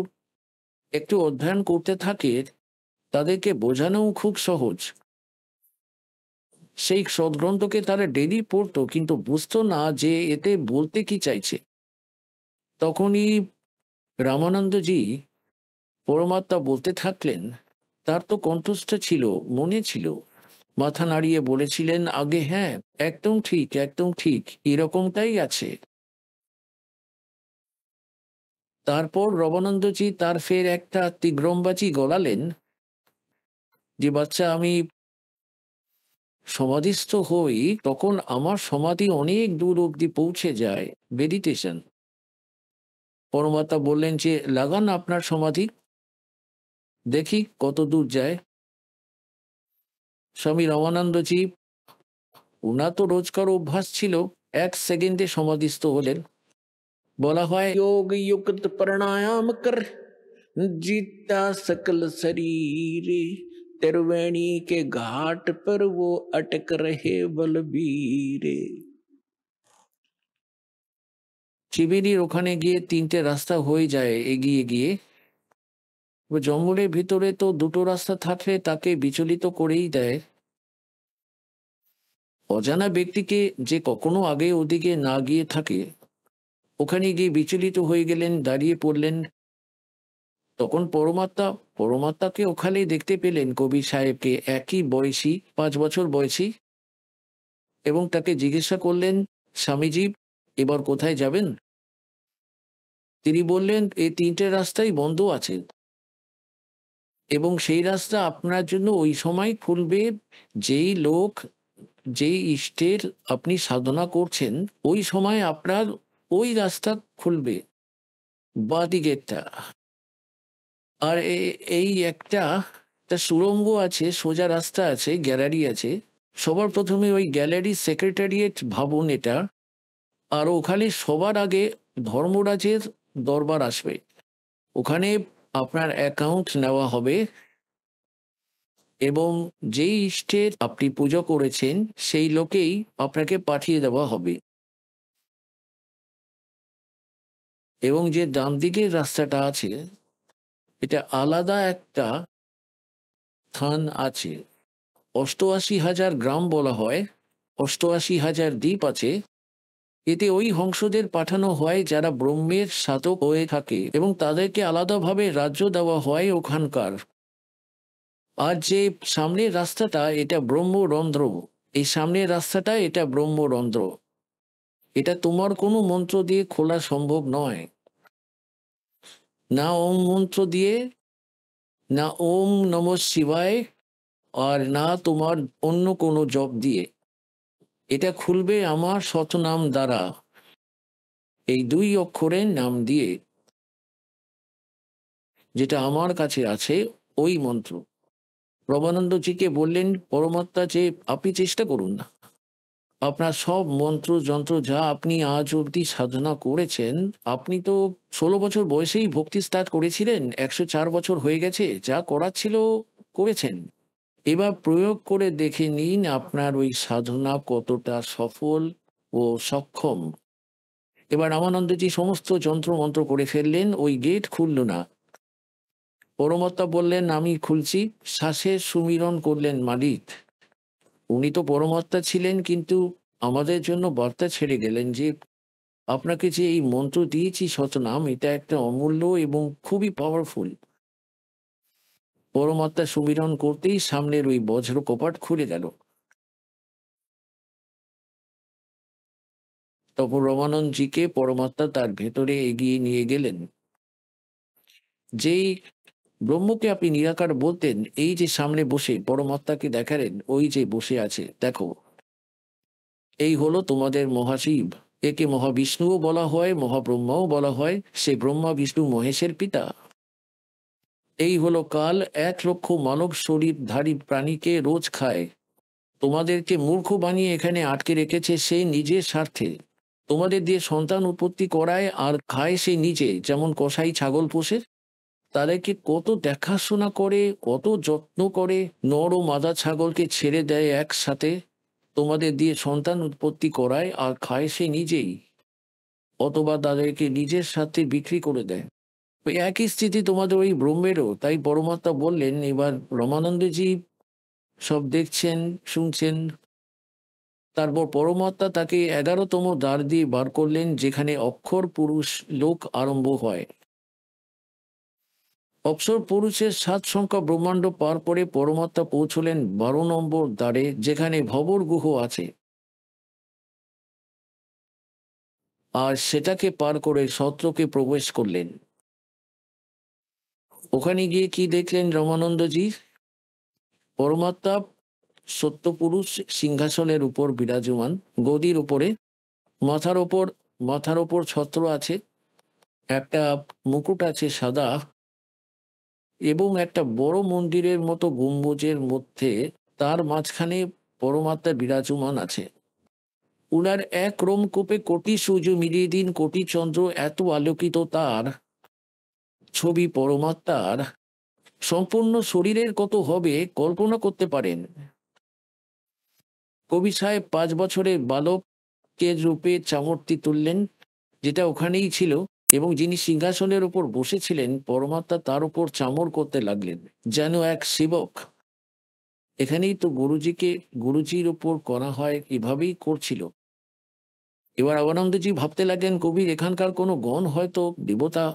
একটু অধ্যয়ন করতে থাকে, তাদেরকে বোঝানো খুব সহজ। সেই সদ্গ্রন্থকে তারা ডেলি পড়তো, কিন্তু বুঝতো না যে এতে বলতে কি চাইছে। তখনই রামানন্দজি পরমাত্মা বলতে থাকলেন, তার তো কণ্ঠস্থ ছিল, মনে ছিল, মাথা নাড়িয়ে বলেছিলেন, আগে হ্যাঁ, একদম ঠিক, একদম ঠিক, এরকমটাই আছে। তারপর রবানন্দজি তার ফের একটা তিগ্রমবাজি গলালেন যে বাচ্চা, আমি সমাধিস্থ হই তখন আমার সমাধি অনেক দূর অব্দি পৌঁছে যায়, মেডিটেশন। পরমাত্মা বললেন যে লাগান আপনার সমাধি, দেখি কত দূর যায়। স্বামী রামানন্দজি, উনার তো রোজকার অভ্যাস ছিল, 1 সেকেন্ডে সমাধিস্থ হলেন। বলা হয়, যোগ युक्त प्राणायाम कर, जीता सकल शरीरे, त्रिवेणी के घाट पर वो अटक रहे बलबीरे। ত্রিবেণীর ওখানে গিয়ে 3টে রাস্তা হয়ে যায় এগিয়ে গিয়ে। জঙ্গলের ভিতরে তো 2টো রাস্তা থাকলে তাকে বিচলিত করেই দেয়। অজানা ব্যক্তিকে যে কখনো আগে ওদিকে না গিয়ে থাকে, ওখানে গিয়ে বিচলিত হয়ে গেলেন, দাঁড়িয়ে পড়লেন। তখন পরমাত্মাকে ওখানে দেখতে পেলেন, কবির সাহেবকে, একই বয়সী, 5 বছর বয়সী, এবং তাকে জিজ্ঞাসা করলেন, স্বামীজি এবার কোথায় যাবেন? তিনি বললেন, এই 3টে রাস্তাই বন্ধ আছে এবং সেই রাস্তা আপনার জন্য ওই সময় খুলবে যেই লোক, যেই ইষ্টের আপনি সাধনা করছেন, ওই সময় আপনার ওই রাস্তা খুলবে, বাঁদিকেরটা। আর এই একটা সুড়ঙ্গ আছে, সোজা রাস্তা আছে, গ্যালারি আছে, সবার প্রথমে ওই গ্যালারি সেক্রেটারিয়েট ভবন এটা, আর ওখানে সবার আগে ধর্মরাজের দরবার আসবে। ওখানে আপনার অ্যাকাউন্ট নেওয়া হবে এবং যেই ইষ্টের আপনি পুজো করেছেন সেই লোকেই আপনাকে পাঠিয়ে দেওয়া হবে। এবং যে ডান দিকের রাস্তাটা আছে, এটা আলাদা একটা স্থান আছে। ৮৮,০০০ গ্রাম বলা হয়, ৮৮,০০০ দ্বীপ আছে। এতে ওই হংসদের পাঠানো হয় যারা ব্রহ্মের সাধক হয়ে থাকে এবং তাদেরকে আলাদাভাবে রাজ্য দেওয়া হয় ওখানকার। আর যে সামনের রাস্তাটা এটা ব্রহ্মরন্ধ্র, এই সামনের রাস্তাটা এটা ব্রহ্মরন্ধ্র। এটা তোমার কোনো মন্ত্র দিয়ে খোলা সম্ভব নয়, না ওম মন্ত্র দিয়ে, না ওম নমঃ শিবায়, আর না তোমার অন্য কোনো জপ দিয়ে। এটা খুলবে আমার শতনাম দ্বারা, এই ২ অক্ষরের নাম দিয়ে, যেটা আমার কাছে আছে ওই মন্ত্র। রমানন্দজিকে বললেন পরমাত্মা যে আপনি চেষ্টা করুন না, আপনার সব মন্ত্র যন্ত্র যা আপনি আজ অবধি সাধনা করেছেন, আপনি তো ১৬ বছর বয়সেই ভক্তি স্টার্ট করেছিলেন, ১০৪ বছর হয়ে গেছে, যা করার ছিল করেছেন। এবার প্রয়োগ করে দেখে নিন আপনার ওই সাধনা কতটা সফল ও সক্ষম। এবার রামানন্দজি সমস্ত যন্ত্র মন্ত্র করে ফেললেন, ওই গেট খুলল না। পরমাত্মা বললেন আমি খুলছি। শ্বাসের সুমিরন করলেন মালিক। উনি তো পরমাত্মা ছিলেন, কিন্তু আমাদের জন্য বার্তা ছেড়ে গেলেন যে আপনাকে যে এই মন্ত্র দিয়েছি শতনাম, এটা একটা অমূল্য এবং খুবই পাওয়ারফুল। পরমাত্মা সুমিরন করতেই সামনের ওই বজ্র কপাট খুলে গেল। তখন রমানন্দজিকে পরমাত্মা তার ভেতরে এগিয়ে নিয়ে গেলেন। যেই ব্রহ্মকে আপনি নিরাকার বলতেন, এই যে সামনে বসে পরমাত্মাকে দেখালেন, ওই যে বসে আছে দেখো, এই হলো তোমাদের মহাশিব। একে মহাবিষ্ণুও বলা হয়, মহাব্রহ্মাও বলা হয়। সে ব্রহ্মা বিষ্ণু মহেশের পিতা। এই হলো কাল, ১,০০,০০০ মানব শরীরধারী প্রাণীকে রোজ খায়। তোমাদেরকে মূর্খ বানিয়ে এখানে আটকে রেখেছে সে নিজের স্বার্থে। তোমাদের দিয়ে সন্তান উৎপত্তি করায় আর খায় সে নিজে, যেমন কসাই ছাগল পোষে। তাদেরকে কত দেখাশোনা করে, কত যত্ন করে, নর ও মাদা ছাগলকে ছেড়ে দেয় একসাথে, তোমাদের দিয়ে সন্তান উৎপত্তি করায় আর খায় সে নিজেই, অথবা তাদেরকে নিজের সাথে বিক্রি করে দেয়। ওই একই স্থিতি তোমাদের ওই ব্রহ্মেরও। তাই পরমাত্মা বললেন, এবার রমানন্দজি সব দেখছেন, শুনছেন। তারপর পরমাত্মা তাকে ১১তম দ্বার দিয়ে বার করলেন, যেখানে অক্ষর পুরুষ লোক আরম্ভ হয়। অক্ষর পুরুষের ৭ সংখ্যা ব্রহ্মাণ্ড পার করে পরমাত্মা পৌঁছলেন ১২ নম্বর দ্বারে, যেখানে ভবর গুহ আছে। আর সেটাকে পার করে সত্রকে প্রবেশ করলেন। ওখানে গিয়ে কি দেখলেন রমানন্দজি? পরমাত্মা সত্যপুরুষ সিংহাসনের উপর বিরাজমান, গদির উপরে। মাথার ওপর ছত্র আছে, একটা মুকুট আছে সাদা, এবং একটা বড় মন্দিরের মতো গম্বুজের মধ্যে তার মাঝখানে পরমাত্মা বিরাজমান আছে। উনার এক রোমকূপে কোটি সূর্য মিলিয়ে দিন, কোটি চন্দ্র, এত আলোকিত তার ছবি পরমাত্মার। সম্পূর্ণ শরীরের কত হবে কল্পনা করতে পারেন। কবি সাহেব ৫ বছরের বালকের রূপে চামরটি তুললেন, যেটা ওখানেই ছিল, এবং যিনি সিংহাসনের উপর বসেছিলেন পরমাত্মা তার উপর চামর করতে লাগলেন, যেন এক সেবক। এখানেই তো গুরুজির উপর করা হয়, এভাবেই করছিল। এবার আবানন্দজি ভাবতে লাগলেন, কবির এখানকার কোনো গণ হয়তো দেবতা।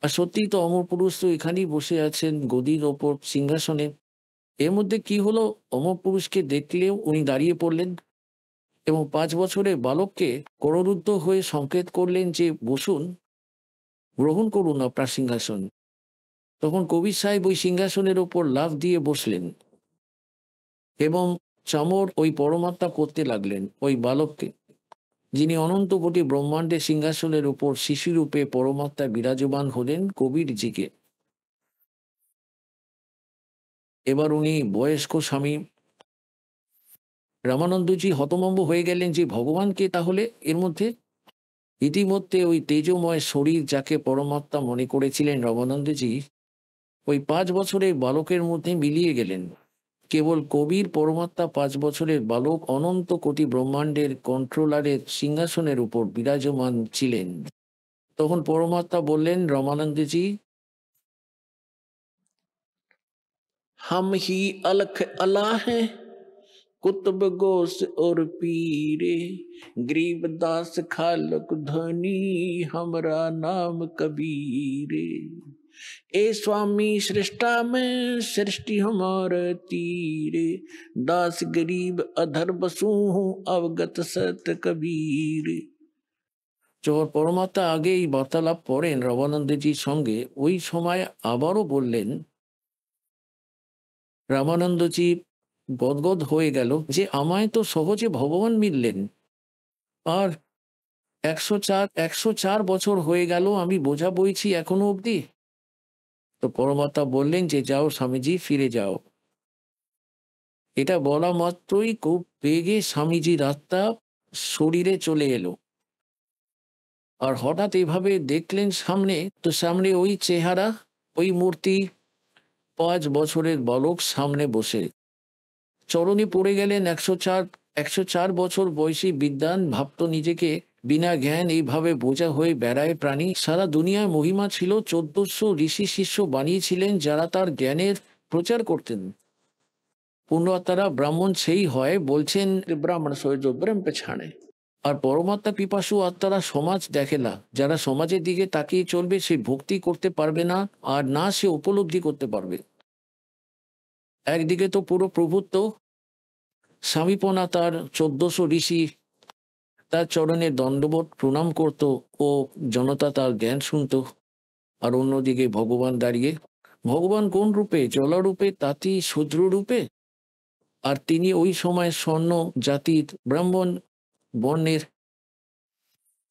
আর সত্যিই তো অমর পুরুষ তো এখানেই বসে আছেন গদির ওপর সিংহাসনে। এর মধ্যে কি হলো, অমর পুরুষকে দেখলেও উনি দাঁড়িয়ে পড়লেন এবং ৫ বছরের বালককে কররুদ্ধ হয়ে সংকেত করলেন যে বসুন, গ্রহণ করুন আপনার সিংহাসন। তখন কবির সাহেব ওই সিংহাসনের ওপর লাফ দিয়ে বসলেন এবং চামর ওই পরমাত্মা করতে লাগলেন ওই বালককে, যিনি অনন্ত কোটি ব্রহ্মাণ্ডের সিংহাসনের উপর শিশুরূপে পরমাত্মা বিরাজমান হলেন কবিরজিকে। এবার উনি বয়স্ক স্বামী, রামানন্দজি হতভম্ব হয়ে গেলেন যে ভগবানকে তাহলে এর মধ্যে। ইতিমধ্যে ওই তেজময় শরীর যাকে পরমাত্মা মনে করেছিলেন রামানন্দজি, ওই 5 বছরের বালকের মধ্যে মিলিয়ে গেলেন। কেবল কবির পরমাত্মা 5 বছরের বালক অনন্ত কোটি ব্রহ্মাণ্ডের কন্ট্রোলারের সিংহাসনের উপর বিরাজমান ছিলেন। তখন পরমাত্মা বললেন, রামানন্দজি, हम ही अलख अला हैं, कुतुब गोस और पीरे, गरीबदास खालक धनी, हमरा नाम कबीरे। ए स्वामी सृष्टा में सृष्टि हमारे तीरे, दास गरीब अधर बसू हूँ अवगत सत कबीरे। যখন পরমাত্মা আগে এই বার্তালাপ করেন রামানন্দজির সঙ্গে, ওই সময় আবারও বললেন, রামানন্দজি গদগদ হয়ে গেল যে আমায় তো সহজে ভগবান মিললেন, আর 104 বছর হয়ে গেল আমি বোঝা বইছি এখনো অবধি। তো পরমাত্মা বললেন যে যাও স্বামীজি, ফিরে যাও। এটা বলা মাত্রই খুব বেগে স্বামীজির আত্মা শরীরে চলে এলো। আর হঠাৎ এভাবে দেখলেন সামনে, তো সামনে ওই চেহারা, ওই মূর্তি, 5 বছরের বালক সামনে বসে। চরণে পড়ে গেলেন। 104 বছর বয়সী বিদ্বান ভাবত নিজেকে বিনা জ্ঞান এইভাবে বোঝা হয়ে বেড়ায় প্রাণী। সারা দুনিয়ায় মহিমা ছিল, 1400 ঋষি শিষ্য বানিয়েছিলেন যারা তার জ্ঞানের প্রচার করতেন। পুণ্যাত্মারা ব্রাহ্মণ সেই হয়, বলছেন ব্রাহ্মণ সৈজ ব্রহ্ম পেছানে। আর পরমাত্মা পিপাসু আত্মারা সমাজ দেখেলা, যারা সমাজের দিকে তাকিয়ে চলবে সে ভক্তি করতে পারবে না, আর না সে উপলব্ধি করতে পারবে। একদিকে তো পুরো প্রভুত্ব, স্বামীপনা, তার 1400 ঋষি তার চরণে দণ্ডবোধ প্রণাম করত ও জনতা তার জ্ঞান শুনত। আর অন্যদিকে ভগবান দাঁড়িয়ে, ভগবান কোন রূপে? জলরূপে, তাঁতি শূদ্র রূপে। আর তিনি ওই সময় স্বর্ণ জাতির ব্রাহ্মণ বর্ণের,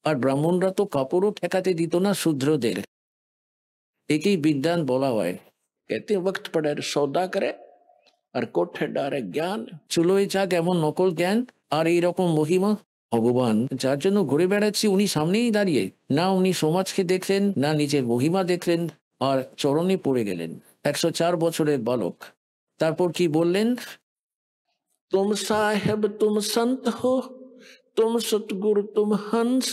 আর ব্রাহ্মণরা তো কাপড়ও ঠেকাতে দিত না শূদ্রদের। একেই বিদ্বান বলা হয়। कहते वक्त पड़े सौदा करे আর কোঠে ডারে জ্ঞান। চুলোয় যাক এমন নকল জ্ঞান আর এইরকম মহিমা। ভগবান যার জন্য ঘুরে বেড়াচ্ছি উনি সামনেই দাঁড়িয়ে, না উনি সমাজকে দেখলেন, না নিজের মহিমা দেখলেন, আর চরণে পড়ে গেলেন। 104 বছরের বালক। তারপর কি বললেন? तुम साहेब तुम संत हो, तुम सतगुरु तुम हंस,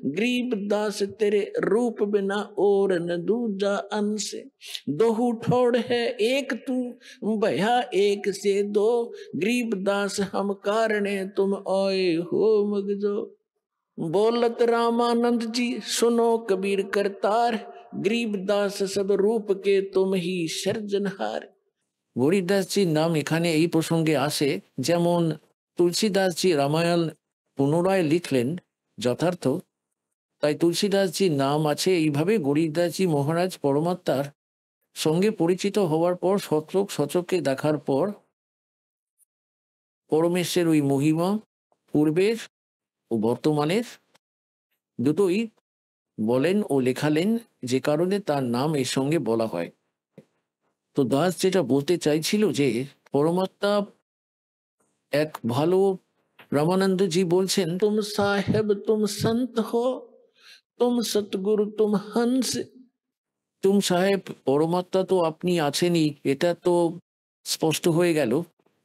गरीब दास तेरे रूप बिना और न दूजा अंश। दोहू ठोड़ है एक तू, भया एक से दो, गरीब दास हम कारणे तुम आए हो मगजो। बोलत रामानंद जी सुनो कबीर करतार, गरीब दास सब रूप के तुम ही सृजनहार। গরিবদাসজির নাম এখানে এই প্রসঙ্গে আসে, যেমন তুলসীদাসজি রামায়ণ পুনরায় লিখলেন যথার্থ, তাই তুলসীদাসজির নাম আছে এইভাবে। গরিবদাসজি মহারাজ পরমাত্মার সঙ্গে পরিচিত হওয়ার পর, সতলোক সচককে দেখার পর পরমেশ্বরের ওই মহিমা পূর্বের ও বর্তমানের দুটোই বলেন ও লেখালেন, যে কারণে তার নাম এর সঙ্গে বলা হয়। তো দাস যেটা বলতে চাইছিল যে পরমাত্মা এক ভালো, রামানন্দজি বলছেন, তুম সাহেব তুম সন্ত হো, তুম সতগুরু তুম হংস। তুম সাহেব পরমাত্মা তো আপনি আছেনই, এটা তো স্পষ্ট হয়ে গেল,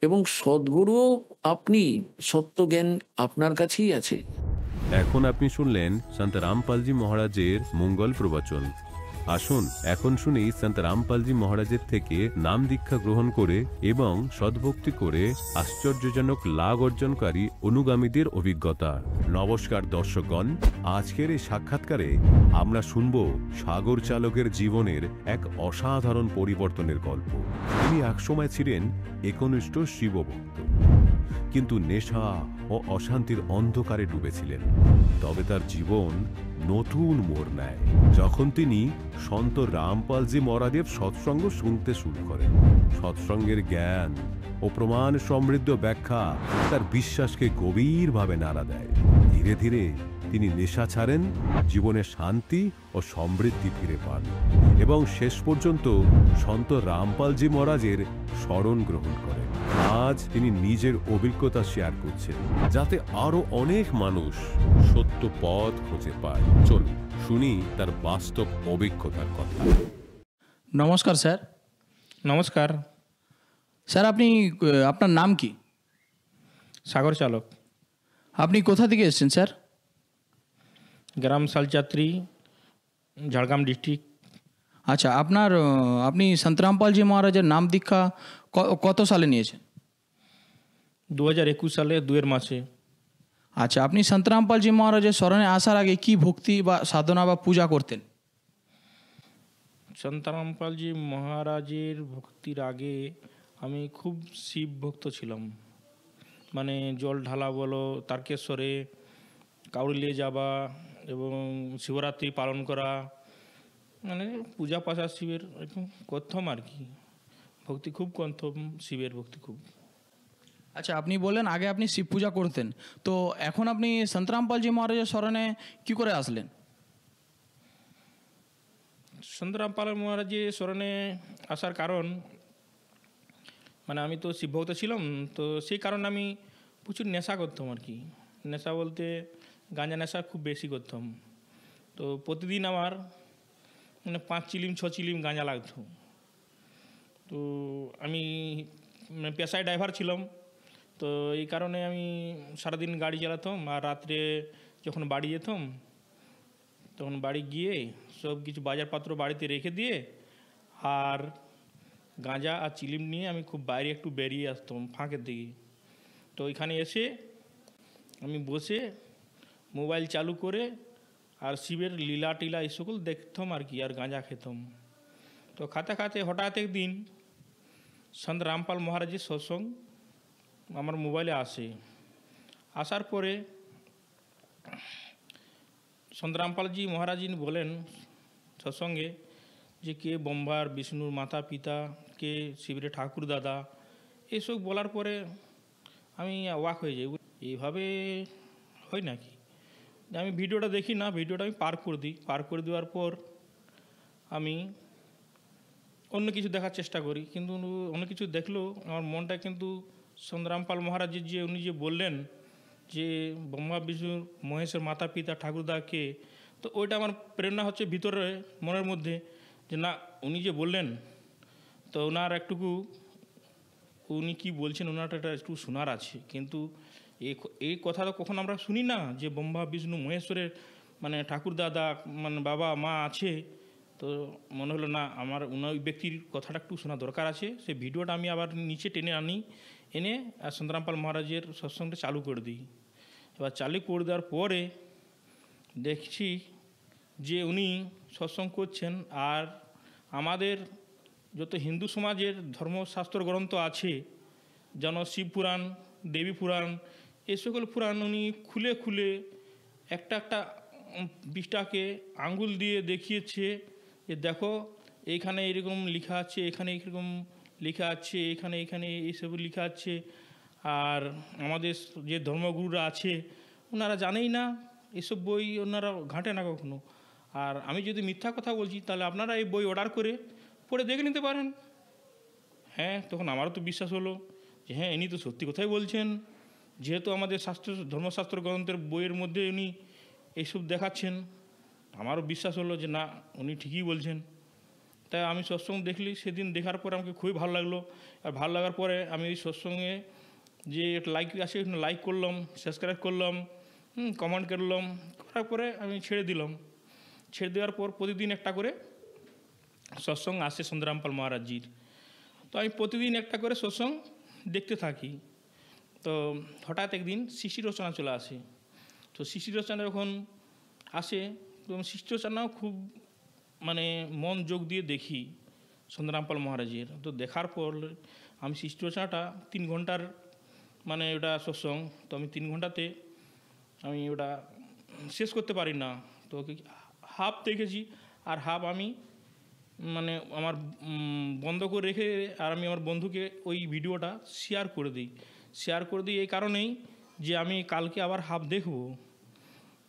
এবং সদ্গুরুও আপনি, সত্য জ্ঞান আপনার কাছেই আছে। এখন আপনি শুনলেন সন্ত রামপালজি মহারাজের মঙ্গল প্রবচন। আসুন এখন শুনি সন্ত রামপালজি মহারাজের থেকে নাম দীক্ষা গ্রহণ করে এবং সদ্ভক্তি করে আশ্চর্যজনক লাভ অর্জনকারী অনুগামীদের অভিজ্ঞতা। নমস্কার দর্শকগণ, আজকের এই সাক্ষাৎকারে আমরা শুনব সাগর চালকের জীবনের এক অসাধারণ পরিবর্তনের গল্প। তিনি একসময় ছিলেন একনিষ্ঠ শিবভক্ত, কিন্তু নেশা ও অশান্তির অন্ধকারে ডুবেছিলেন। তবে তার জীবন নতুন মোড় নেয় যখন তিনি সন্ত রামপালজি মহারাজের সৎসঙ্গ শুনতে শুরু করেন। সৎসঙ্গের জ্ঞান ও প্রমাণ সমৃদ্ধ ব্যাখ্যা তার বিশ্বাসকে গভীরভাবে নাড়া দেয়। ধীরে ধীরে তিনি নেশা ছাড়েন, জীবনে শান্তি ও সমৃদ্ধি ফিরে পান এবং শেষ পর্যন্ত সন্ত রামপালজি মহারাজের শরণ গ্রহণ করেন। আজ তিনি নিজের অভিজ্ঞতা শেয়ার করছেন, যাতে আরো অনেক মানুষ সত্য পথ খুঁজে পায়। চলুন শুনি তার বাস্তব অভিজ্ঞতার কথা। নমস্কার স্যার। নমস্কার। স্যার আপনি আপনার নাম কি? সাগর চালক। আপনি কোথা থেকে এসেছেন স্যার? গ্রাম শালচাত্রী, ঝাড়গ্রাম ডিস্ট্রিক্ট। আচ্ছা, আপনি সন্ত রামপালজি মহারাজের নাম দীক্ষা কত সালে নিয়েছেন? 2021 সালে 2 মাসে। আচ্ছা, আপনি সন্ত রামপালজি মহারাজের স্মরণে আসার আগে কি ভক্তি বা সাধনা বা পূজা করতেন? সন্ত রামপালজি মহারাজের ভক্তির আগে আমি খুব শিব ভক্ত ছিলাম। মানে জল ঢালা বলো, তারকেশ্বরে কাউরিলিয়ে যাওয়া এবং শিবরাত্রি পালন করা, মানে পূজা পাশা শিবের এরকম করতাম আর কি। ভক্তি খুব করতাম, শিবের ভক্তি খুব। আচ্ছা, আপনি বললেন আগে আপনি শিব পূজা করতেন, তো এখন আপনি সন্ত রামপালজি মহারাজের স্মরণে কি করে আসলেন? সন্ত রামপাল মহারাজের স্মরণে আসার কারণ, মানে আমি তো শিব ভক্ত ছিলাম, তো সেই কারণে আমি প্রচুর নেশা করতাম আর কি। নেশা বলতে গাঁজা নেশা খুব বেশি করতাম। তো প্রতিদিন আমার মানে 5 চিলিম 6 চিলিম গাঁজা লাগতো। তো আমি মানে পেশায় ড্রাইভার ছিলাম, তো এই কারণে আমি সারাদিন গাড়ি চালাতাম, আর রাত্রে যখন বাড়ি যেতাম তখন বাড়ি গিয়ে সব কিছু বাজারপত্র বাড়িতে রেখে দিয়ে আর গাঁজা আর চিলিম নিয়ে আমি খুব বাইরে একটু বেরিয়ে আসতাম ফাঁকের দিকে। তো ওইখানে এসে আমি বসে মোবাইল চালু করে আর শিবের লীলা টিলা এই সকল দেখতাম আর কি, আর গাঁজা খেতাম। তো খাতে খাতে হঠাৎ একদিন সন্ত রামপাল মহারাজের সৎসঙ্গ আমার মোবাইলে আসে। আসার পরে সন্ত রামপালজি মহারাজ বলেন সৎসঙ্গে যে কে ব্রহ্মার বিষ্ণুর মাতা পিতা, কে শিবের ঠাকুর দাদা, এসব বলার পরে আমি অবাক হয়ে যাই, এইভাবে হয় নাকি। আমি ভিডিওটা দেখি না, ভিডিওটা আমি পার করে দিই। পার করে দেওয়ার পর আমি অন্য কিছু দেখার চেষ্টা করি, কিন্তু অন্য কিছু দেখলেও আমার মনটা কিন্তু সন্ত রামপাল মহারাজের যে উনি যে বললেন যে ব্রহ্মা বিষ্ণুর মহেশের মাতা পিতা ঠাকুরদাকে, তো ওইটা আমার প্রেরণা হচ্ছে ভিতরে মনের মধ্যে যে না, উনি যে বললেন তো ওনার একটুকু উনি কি বলছেন ওনারটা একটু শোনার আছে। কিন্তু এই কথা তো কখন আমরা শুনি না যে ব্রহ্মা বিষ্ণু মহেশ্বরের মানে ঠাকুর দাদা মানে বাবা মা আছে। তো মনে হলো না, আমার ওই ব্যক্তির কথাটা একটু শোনা দরকার আছে। সেই ভিডিওটা আমি আবার নিচে টেনে আনি, এনে আর সন্ত রামপাল মহারাজের সৎসঙ্গটা চালু করে দিই। এবার চালু করে দেওয়ার পরে দেখছি যে উনি সৎসঙ্গ করছেন, আর আমাদের যত হিন্দু সমাজের ধর্মশাস্ত্র গ্রন্থ আছে, যেন শিব পুরাণ, দেবী পুরাণ, এই সকল পুরাণ উনি খুলে খুলে একটা একটা পৃষ্ঠাকে আঙ্গুল দিয়ে দেখিয়েছে যে দেখো এইখানে এরকম লেখা আছে, এখানে এরকম লেখা আছে, এখানে এখানে এইসব লেখা আছে। আর আমাদের যে ধর্মগুরুরা আছে ওনারা জানেই না, এসব বই ওনারা ঘাঁটে না কখনো। আর আমি যদি মিথ্যা কথা বলছি তাহলে আপনারা এই বই অর্ডার করে পড়ে দেখে নিতে পারেন। হ্যাঁ, তখন আমারও তো বিশ্বাস হলো যে হ্যাঁ, ইনি তো সত্যি কথাই বলছেন, যেহেতু আমাদের ধর্মশাস্ত্র গ্রন্থের বইয়ের মধ্যে উনি এইসব দেখাচ্ছেন। আমারও বিশ্বাস হলো যে না, উনি ঠিকই বলছেন। তাই আমি সৎসঙ্গ দেখলি, সেদিন দেখার পরে আমাকে খুবই ভালো লাগলো। আর ভালো লাগার পরে আমি এই সৎসঙ্গে যে লাইক আছে লাইক করলাম, সাবস্ক্রাইব করলাম, কমেন্ট করলাম, করার পরে আমি ছেড়ে দিলাম। ছেড়ে দেওয়ার পর প্রতিদিন একটা করে সৎসঙ্গ আসে সন্ত রামপাল মহারাজজির। তো আমি প্রতিদিন একটা করে সৎসঙ্গ দেখতে থাকি। তো হঠাৎ একদিন শিশির রচনা চলে আসে। তো শিশির রচনা যখন আসে, তো শিশির রচনাও খুব মানে মন যোগ দিয়ে দেখি সন্ত রামপাল মহারাজের। তো দেখার পর আমি শিশির রচনাটা 3 ঘন্টার মানে ওটা সৎসঙ্গ, তো আমি 3 ঘন্টাতে আমি ওটা শেষ করতে পারি না। তো হাফ দেখেছি, আর হাফ আমি মানে আমার বন্ধ করে রেখে আর আমি আমার বন্ধুকে ওই ভিডিওটা শেয়ার করে দিই এই কারণেই যে আমি কালকে আবার হাফ দেখব।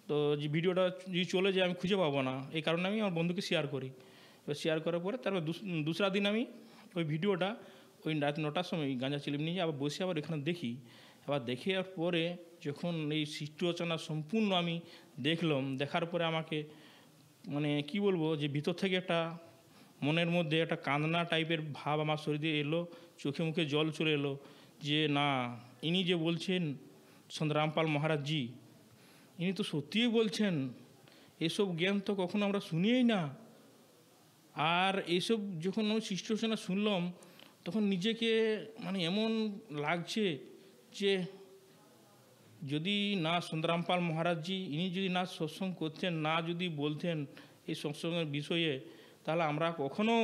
তো যে ভিডিওটা যদি চলে যায় আমি খুঁজে পাবো না, এই কারণে আমি আমার বন্ধুকে শেয়ার করি। এবার শেয়ার করার পরে তারপর দুসরা দিন আমি ওই ভিডিওটা ওই রাত 9টার সময় গাঁজা চিলিম নিয়ে আবার বসে আবার এখানে দেখি। আবার দেখে পরে যখন এই সৃষ্টি রচনা সম্পূর্ণ আমি দেখলাম, দেখার পরে আমাকে মানে কি বলবো যে ভিতর থেকে একটা মনের মধ্যে একটা কান্না টাইপের ভাব আমার শরীরে এলো, চোখে মুখে জল চলে এলো যে না, ইনি যে বলছেন সন্ত রামপাল মহারাজজি, ইনি তো সত্যিই বলছেন। এসব জ্ঞান তো কখনো আমরা শুনিই না। আর এইসব যখন আমি সৃষ্টি রচনা শুনলাম তখন নিজেকে মানে এমন লাগছে যে যদি না সুন্দরামপাল মহারাজজি ইনি যদি না সৎসঙ্গ করতেন, না যদি বলতেন এই সৎসঙ্গের বিষয়ে, তাহলে আমরা কখনো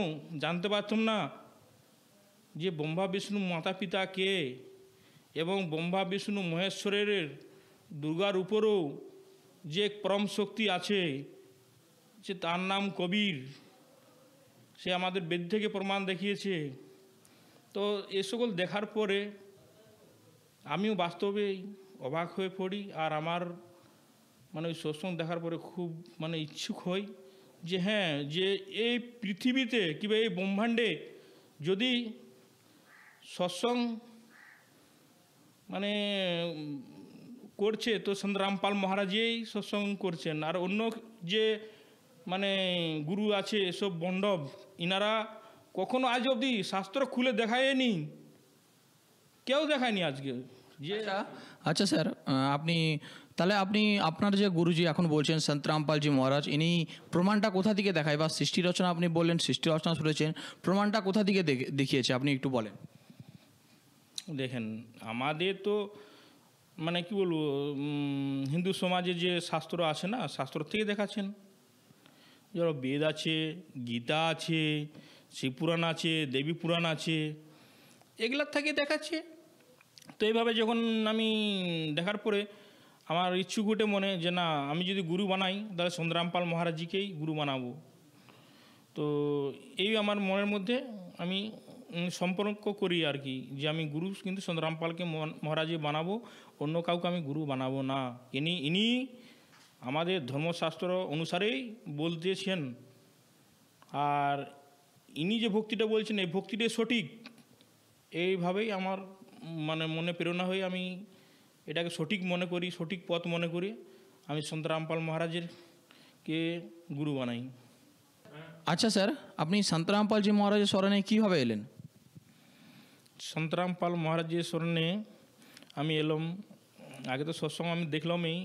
জানতে পারতাম না যে ব্রহ্মা বিষ্ণু মাতা পিতা কে, এবং ব্রহ্মা বিষ্ণু মহেশ্বরের দুর্গার উপরও যে পরম শক্তি আছে, যে তার নাম কবির, সে আমাদের বেদ থেকে প্রমাণ দেখিয়েছে। তো এ সকল দেখার পরে আমিও বাস্তবেই অবাক হয়ে পড়ি, আর আমার মানে ওই সৎসঙ্গ দেখার পরে খুব মানে ইচ্ছুক হই যে হ্যাঁ, যে এই পৃথিবীতে কিংবা এই ব্রহ্মাণ্ডে যদি সৎসঙ্গ মানে করছে তো সন্ত রামপাল মহারাজই সৎসঙ্গ করছেন। আর অন্য যে মানে গুরু আছে এসব বন্ডব, ইনারা কখনো আজ অবধি শাস্ত্র খুলে দেখায়নি, কেউ দেখায়নি আজকে যে। আচ্ছা স্যার, আপনি আপনার যে গুরুজি এখন বলছেন সন্ত রামপালজি মহারাজ, ইনি প্রমাণটা কোথা থেকে দেখায়? বা সৃষ্টি রচনা আপনি বললেন সৃষ্টি রচনা শুনেছেন, প্রমাণটা কোথা থেকে দেখিয়েছে আপনি একটু বলেন। দেখেন, আমাদের তো মানে কি বলবো, হিন্দু সমাজে যে শাস্ত্র আছে না, শাস্ত্র থেকে দেখাচ্ছেন। যারা বেদ আছে, গীতা আছে, শিবপুরাণ আছে, দেবী পুরাণ আছে, এগুলার থেকে দেখাচ্ছে। তো এইভাবে যখন আমি দেখার পরে আমার ইচ্ছুক উঠে মনে যে না, আমি যদি গুরু বানাই তাহলে সন্ত রামপাল মহারাজজিকেই গুরু বানাবো। তো এই আমার মনের মধ্যে আমি সম্পর্ক করি আর কি, যে আমি গুরু কিন্তু সন্ত রামপালকে মহারাজই বানাবো, অন্য কাউকে আমি গুরু বানাবো না। ইনি আমাদের ধর্মশাস্ত্র অনুসারেই বলতেছেন, আর ইনি যে ভক্তিটা বলছেন এই ভক্তিটাই সঠিক। এইভাবেই আমার মানে মনে প্রেরণা হয়ে আমি এটাকে সঠিক মনে করি, সঠিক পথ মনে করি, আমি সন্ত রামপাল মহারাজের কে গুরু বানাই। আচ্ছা স্যার, আপনি সন্ত রামপালজি মহারাজের শরণে কীভাবে এলেন? সন্ত রামপাল মহারাজের শরণে আমি এলাম, আগে তো সৎসঙ্গ আমি দেখলামই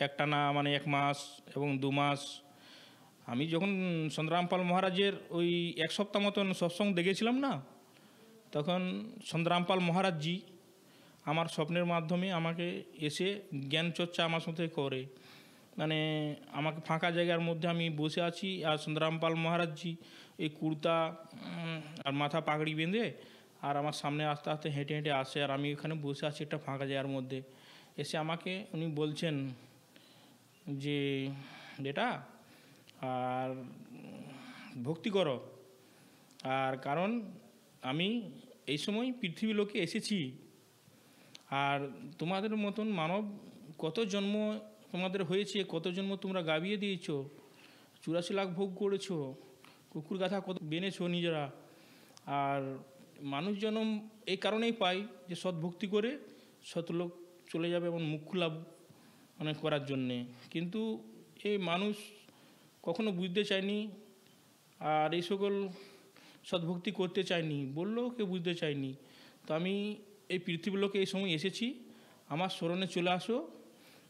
একটানা মানে 1 মাস এবং 2 মাস। আমি যখন সন্ত রামপাল মহারাজের ওই 1 সপ্তাহ মতন সৎসঙ্গ দেখেছিলাম না, তখন সন্ত রামপাল মহারাজজি আমার স্বপ্নের মাধ্যমে আমাকে এসে জ্ঞান চর্চা আমার সাথে করে। মানে আমাকে ফাঁকা জায়গার মধ্যে আমি বসে আছি, আর সন্ত রামপাল মহারাজজি এই কুর্তা আর মাথা পাগড়ি বেঁধে আর আমার সামনে আস্তে আস্তে হেঁটে হেঁটে আসে, আর আমি এখানে বসে আছি একটা ফাঁকা জায়গার মধ্যে। এসে আমাকে উনি বলছেন যে বেটা আর ভক্তি করো, আর কারণ আমি এই সময় পৃথিবী লোকে এসেছি, আর তোমাদের মতন মানব কত জন্ম তোমাদের হয়েছে, কত জন্ম তোমরা গাবিয়ে দিয়েছো, 84 লাখ ভোগ করেছো, কুকুর গাথা কত বেনেছো নিজেরা। আর মানুষ জন্ম এই কারণেই পাই যে সৎভক্তি করে সৎলোক চলে যাবে এবং মুখ্য লাভ মানে করার জন্যে, কিন্তু এই মানুষ কখনো বুঝতে চায়নি, আর এই সকল সৎভক্তি করতে চায়নি, বললেও কেউ বুঝতে চায়নি। তো আমি এই পৃথিবীর লোকে এই সময় এসেছি, আমার স্মরণে চলে আসো,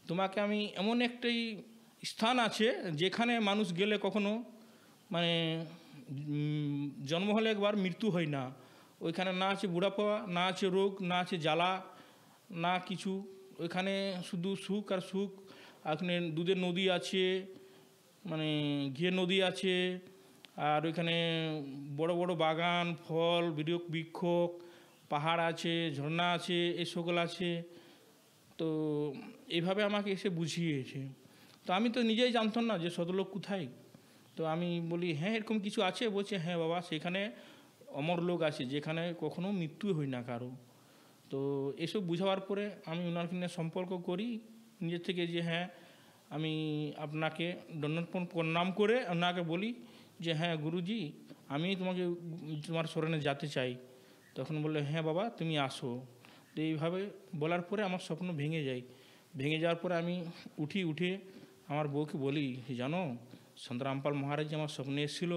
তোমাকে আমি এমন একটাই স্থান আছে যেখানে মানুষ গেলে কখনো মানে জন্ম হলে একবার মৃত্যু হয় না। ওইখানে না আছে বুড়াপা, না আছে রোগ, না আছে জ্বালা, না কিছু। ওইখানে শুধু সুখ আর সুখ। ওখানে দুধের নদী আছে, মানে ঘিয়ের নদী আছে, আর ওইখানে বড় বড় বাগান, ফল, বৃক্ষ, পাহাড় আছে, ঝর্ণা আছে, এই সকল আছে। তো এইভাবে আমাকে এসে বুঝিয়েছে। তো আমি তো নিজেই জানতাম না যে সতলোক কোথায়। তো আমি বলি হ্যাঁ এরকম কিছু আছে, বলছে হ্যাঁ বাবা সেখানে অমর লোক আছে যেখানে কখনো মৃত্যু হয় না কারো। তো এসব বুঝাবার পরে আমি ওনার কিনে সম্পর্ক করি নিজের থেকে যে হ্যাঁ আমি আপনাকে দণ্ডায়মান প্রণাম করে ওনাকে বলি যে হ্যাঁ গুরুজি, আমি তোমাকে তোমার শরণে যেতে চাই। তখন বললে হ্যাঁ বাবা তুমি আসো। তো এইভাবে বলার পরে আমার স্বপ্ন ভেঙে যায়। ভেঙে যাওয়ার পরে আমি উঠে আমার বউকে বলি, জানো সন্ত রামপাল মহারাজ আমার স্বপ্নে এসেছিল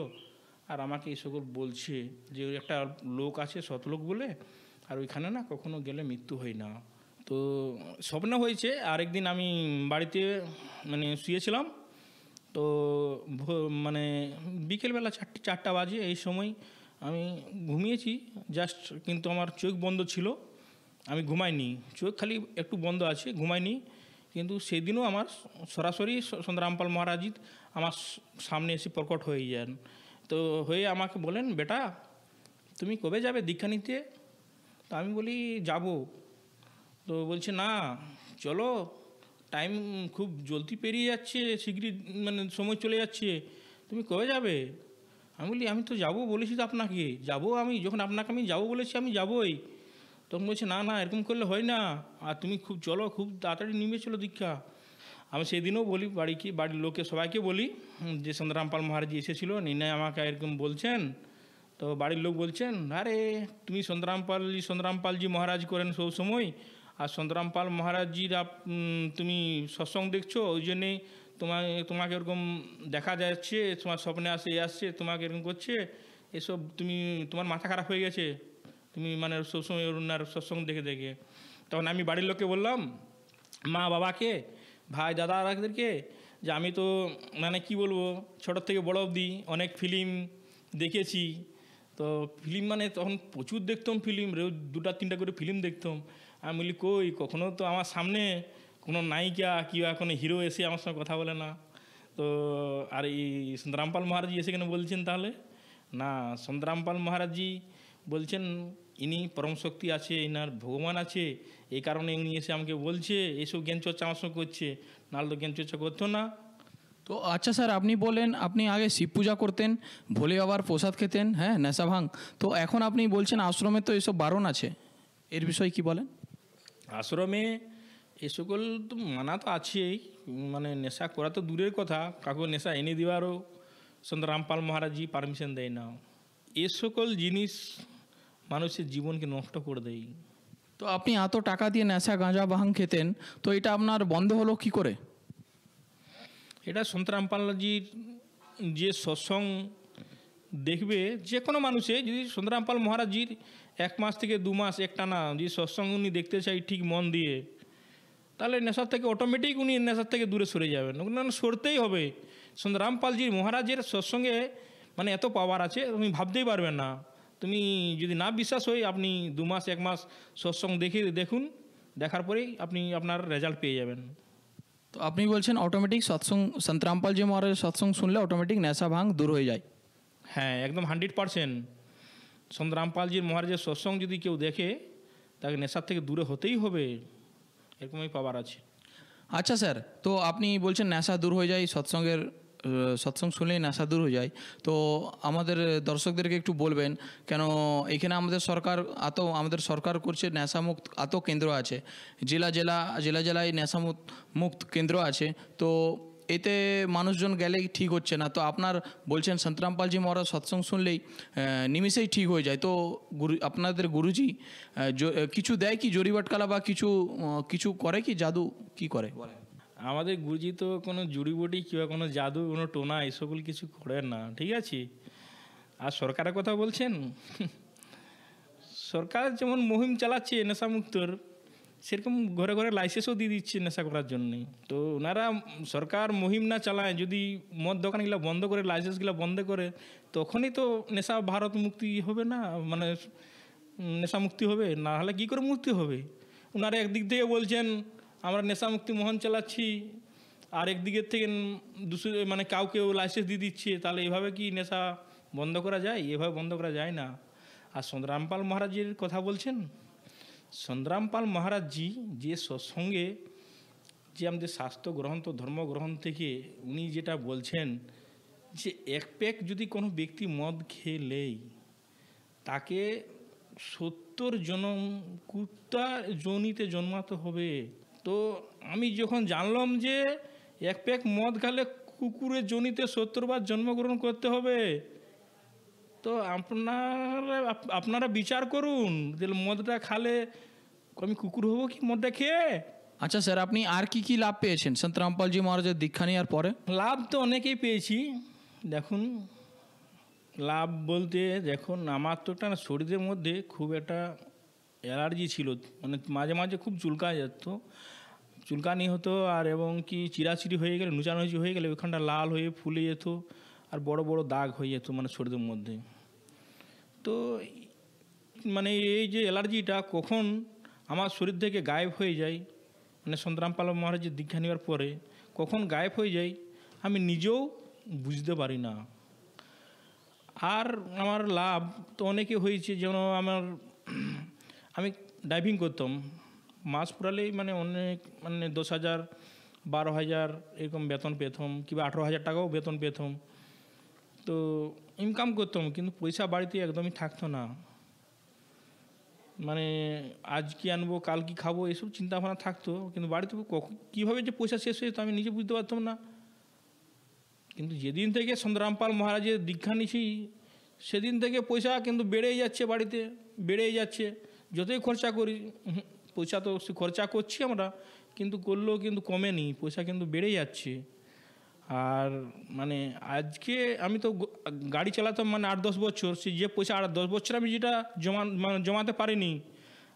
আর আমাকে এই সকল বলছে যে ওই একটা লোক আছে সতলোক বলে, আর ওইখানে না কখনো গেলে মৃত্যু হয় না। তো স্বপ্ন হয়েছে। আরেকদিন আমি বাড়িতে মানে শুয়েছিলাম, তো মানে বিকেলবেলা 4টা বাজে এই সময় আমি ঘুমিয়েছি জাস্ট, কিন্তু আমার চোখ বন্ধ ছিল, আমি ঘুমাইনি, চোখ খালি একটু বন্ধ আছে, ঘুমাইনি। কিন্তু সেদিনও আমার সরাসরি সন্ত রামপাল মহারাজ আমার সামনে এসে প্রকট হয়ে যান। তো হয়ে আমাকে বলেন, বেটা তুমি কবে যাবে দীক্ষা নিতে? তো আমি বলি যাব। তো বলছে না চলো, টাইম খুব জলদি পেরিয়ে যাচ্ছে, শীঘ্রই মানে সময় চলে যাচ্ছে, তুমি কবে যাবে? আমি বলি আমি তো যাবো বলেছি তো আপনাকে, যাবো আমি, যখন আপনাকে আমি যাবো বলেছি আমি যাবোই। তখন বলছে না না এরকম করলে হয় না, আর তুমি খুব চলো, খুব তাড়াতাড়ি নিমে চলো দীক্ষা। আমি সেদিনও বলি বাড়ির লোকে সবাইকে বলি যে সন্ত রামপাল মহারাজ এসেছিলো, নিনাই আমাকে এরকম বলছেন। তো বাড়ির লোক বলছেন, আরে তুমি সন্ত রামপালজি মহারাজ করেন সব সময়, আর সন্ত রামপাল মহারাজজির তুমি সৎসঙ্গ দেখছো, ওই জন্যেই তোমাকে এরকম দেখা যাচ্ছে, তোমার স্বপ্নে আসছে তোমাকে এরকম করছে, এসব তোমার মাথা খারাপ হয়ে গেছে, তুমি মানে সবসময় ওনার সৎসঙ্গ দেখে। তখন আমি বাড়ির লোককে বললাম, মা বাবাকে, ভাই দাদাদেরকে, যে আমি তো মানে কি বলবো, ছোটোর থেকে বড় অবধি অনেক ফিল্ম দেখেছি। তো ফিল্ম মানে তখন প্রচুর দেখতাম ফিল্ম, রোজ 2-3টা করে ফিল্ম দেখতাম। আমি বলি কই কখনো তো আমার সামনে কোনো নায়িকা কি কোনো হিরো এসে আমার সঙ্গে কথা বলে না। তো আর এই সন্ত রামপাল মহারাজজি এসে কেন বলছেন তাহলে? না, সন্ত রামপাল মহারাজজি বলছেন ইনি পরম শক্তি আছে, ইনার ভগবান আছে, এই কারণে উনি এসে আমাকে বলছে, এইসব জ্ঞান চর্চা আমার সঙ্গে করছে, নাহলে তো জ্ঞান চর্চা করতো না। তো আচ্ছা স্যার, আপনি বলেন আপনি আগে শিব পূজা করতেন, ভোলে বাবার প্রসাদ খেতেন, হ্যাঁ নেশা ভাঙ, তো এখন আপনি বলছেন আশ্রমে তো এসব বারণ আছে, এর বিষয়ে কি বলেন? আশ্রমে এ সকল তো মানা তো আছেই, মানে নেশা করা তো দূরের কথা, কাউকে নেশা এনে দেওয়ারও সন্ত রামপাল মহারাজজি পারমিশন দেয় না। এ সকল জিনিস মানুষের জীবনকে নষ্ট করে দেয়। তো আপনি এত টাকা দিয়ে নেশা গাঁজা ভাঙ খেতেন, তো এটা আপনার বন্ধ হলো কি করে? এটা সন্ত রামপালজির যে সৎসঙ্গ দেখবে, যে কোনো মানুষে যদি সন্ত রামপাল মহারাজজির 1 মাস থেকে 2 মাস একটানা যদি সৎসঙ্গ উনি দেখতে চাই ঠিক মন দিয়ে, তাহলে নেশার থেকে অটোমেটিক উনি নেশার থেকে দূরে সরে যাবেন, ওনার সরতেই হবে। সন্ত রামপালজির মহারাজের সৎসঙ্গে মানে এত পাওয়ার আছে তুমি ভাবতেই পারবেন না। তুমি যদি না বিশ্বাস হয়, আপনি 2 মাস 1 মাস সৎসঙ্গ দেখুন, দেখার পরেই আপনি আপনার রেজাল্ট পেয়ে যাবেন। তো আপনি বলছেন অটোমেটিক সৎসঙ্গ, সন্ত রামপালজি মহারাজের সৎসঙ্গ শুনলে অটোমেটিক নেশা ভাঙ দূর হয়ে যায়? হ্যাঁ, একদম 100%। সন্ত রামপালজির মহারাজের সৎসঙ্গ যদি কেউ দেখে, তাকে নেশার থেকে দূরে হতেই হবে, এরকমই পাওয়ার আছে। আচ্ছা স্যার, তো আপনি বলছেন নেশা দূর হয়ে যায়, সৎসঙ্গ শুনলেই নেশা দূর হয়ে যায়, তো আমাদের দর্শকদেরকে একটু বলবেন, কেন এখানে আমাদের সরকার করছে নেশামুক্ত এত কেন্দ্র আছে, জেলায় নেশামুক্ত কেন্দ্র আছে, তো এতে মানুষজন গেলেই ঠিক হচ্ছে না। তো আপনার বলছেন সন্ত রামপালজি মহারাজ সৎসঙ্গ শুনলেই নিমিষেই ঠিক হয়ে যায়, তো আপনাদের গুরুজি কিছু দেয় কি জড়িবাটকালা বা কিছু করে কি, জাদু কি করে? আমাদের গুরুজি তো কোনো জুড়িবুটি কিংবা কোনো জাদু, কোনো টোনা এসকল কিছু করেন না, ঠিক আছে। আর সরকারের কথা বলছেন, সরকার যেমন মুহিম চালাচ্ছে নেশামুক্তর, সেরকম ঘরে ঘরে লাইসেন্সও দিয়ে দিচ্ছে নেশা করার জন্যে। তো ওনারা সরকার মুহিম না চালায়, যদি মদ দোকানগুলো বন্ধ করে, লাইসেন্সগুলো বন্ধ করে, তখনই তো নেশা ভারত মুক্তি হবে না, মানে নেশা মুক্তি হবে, না হলে কী করে মুক্তি হবে? ওনারা একদিক থেকে বলছেন আমরা নেশামুক্তি মহন চালাচ্ছি, আর একদিকের থেকে মানে কাউকেও লাইসেন্স দিয়ে দিচ্ছে, তাহলে এভাবে কি নেশা বন্ধ করা যায়? এভাবে বন্ধ করা যায় না। আর সন্ত রামপাল মহারাজের কথা বলছেন, সন্ত রামপাল মহারাজজি যে সৎসঙ্গে যে আমাদের শাস্ত্র গ্রন্থ ধর্মগ্রহণ থেকে উনি যেটা বলছেন যে 1 প্যাক যদি কোনো ব্যক্তি মদ খেলেই তাকে 70 জনম কুত্তা যোনিতে জন্মাতে হবে। তো আমি যখন জানলাম যে এক প্যাক মদ খেলে কুকুরের জনিতে 70 বার জন্মগ্রহণ করতে হবে। তো আপনারা বিচার করুন যে মদটা খালে আমি কুকুর হবো কি মদটা খেয়ে? আচ্ছা স্যার, আপনি আর কি কি লাভ পেয়েছেন সন্ত রামপালজি মহারাজের দীক্ষা নেওয়ার পরে? লাভ তো অনেকেই পেয়েছি। দেখুন, লাভ বলতে দেখুন, আমার তো একটা শরীরের মধ্যে খুব একটা অ্যালার্জি ছিল, মানে মাঝে মাঝে খুব চুলকায় যেত, চুলকানি হতো, আর এবং কি চিরাচিরি হয়ে গেলে, নুচানুচি হয়ে গেলে ওইখানটা লাল হয়ে ফুলে যেত, আর বড় বড় দাগ হয়ে যেত মানে শরীরের মধ্যে। তো মানে এই যে অ্যালার্জিটা কখন আমার শরীর থেকে গায়েব হয়ে যায়, মানে সন্ত রামপাল মহারাজের দীক্ষা নেওয়ার পরে কখন গায়েব হয়ে যায় আমি নিজেও বুঝতে পারি না। আর আমার লাভ তো অনেকে হয়েছে, যেন আমি ড্রাইভিং করতাম, মাস পুরালেই মানে অনেক মানে 10,000 12,000 এরকম বেতন পেতাম, কিংবা 18,000 টাকাও বেতন পেতাম। তো ইনকাম করতাম, কিন্তু পয়সা বাড়িতে একদমই থাকতো না। মানে আজ কি আনবো, কাল কি খাবো, এসব চিন্তা ভাবনা থাকতো, কিন্তু বাড়িতে কীভাবে যে পয়সা শেষ হয়ে যেত আমি নিজে বুঝতে পারতাম না। কিন্তু যেদিন থেকে সন্ত রামপাল মহারাজের দীক্ষা নিয়েছি সেদিন থেকে পয়সা কিন্তু বেড়েই যাচ্ছে, বাড়িতে বেড়েই যাচ্ছে। যতই খরচা করি, পয়সা তো খরচা করছি আমরা, কিন্তু করলেও কিন্তু কমেনি, পয়সা কিন্তু বেড়েই যাচ্ছে। আর মানে আজকে আমি তো গাড়ি চালাতাম মানে 8-10 বছর, সে যে পয়সা 8-10 বছর আমি যেটা জমাতে পারিনি,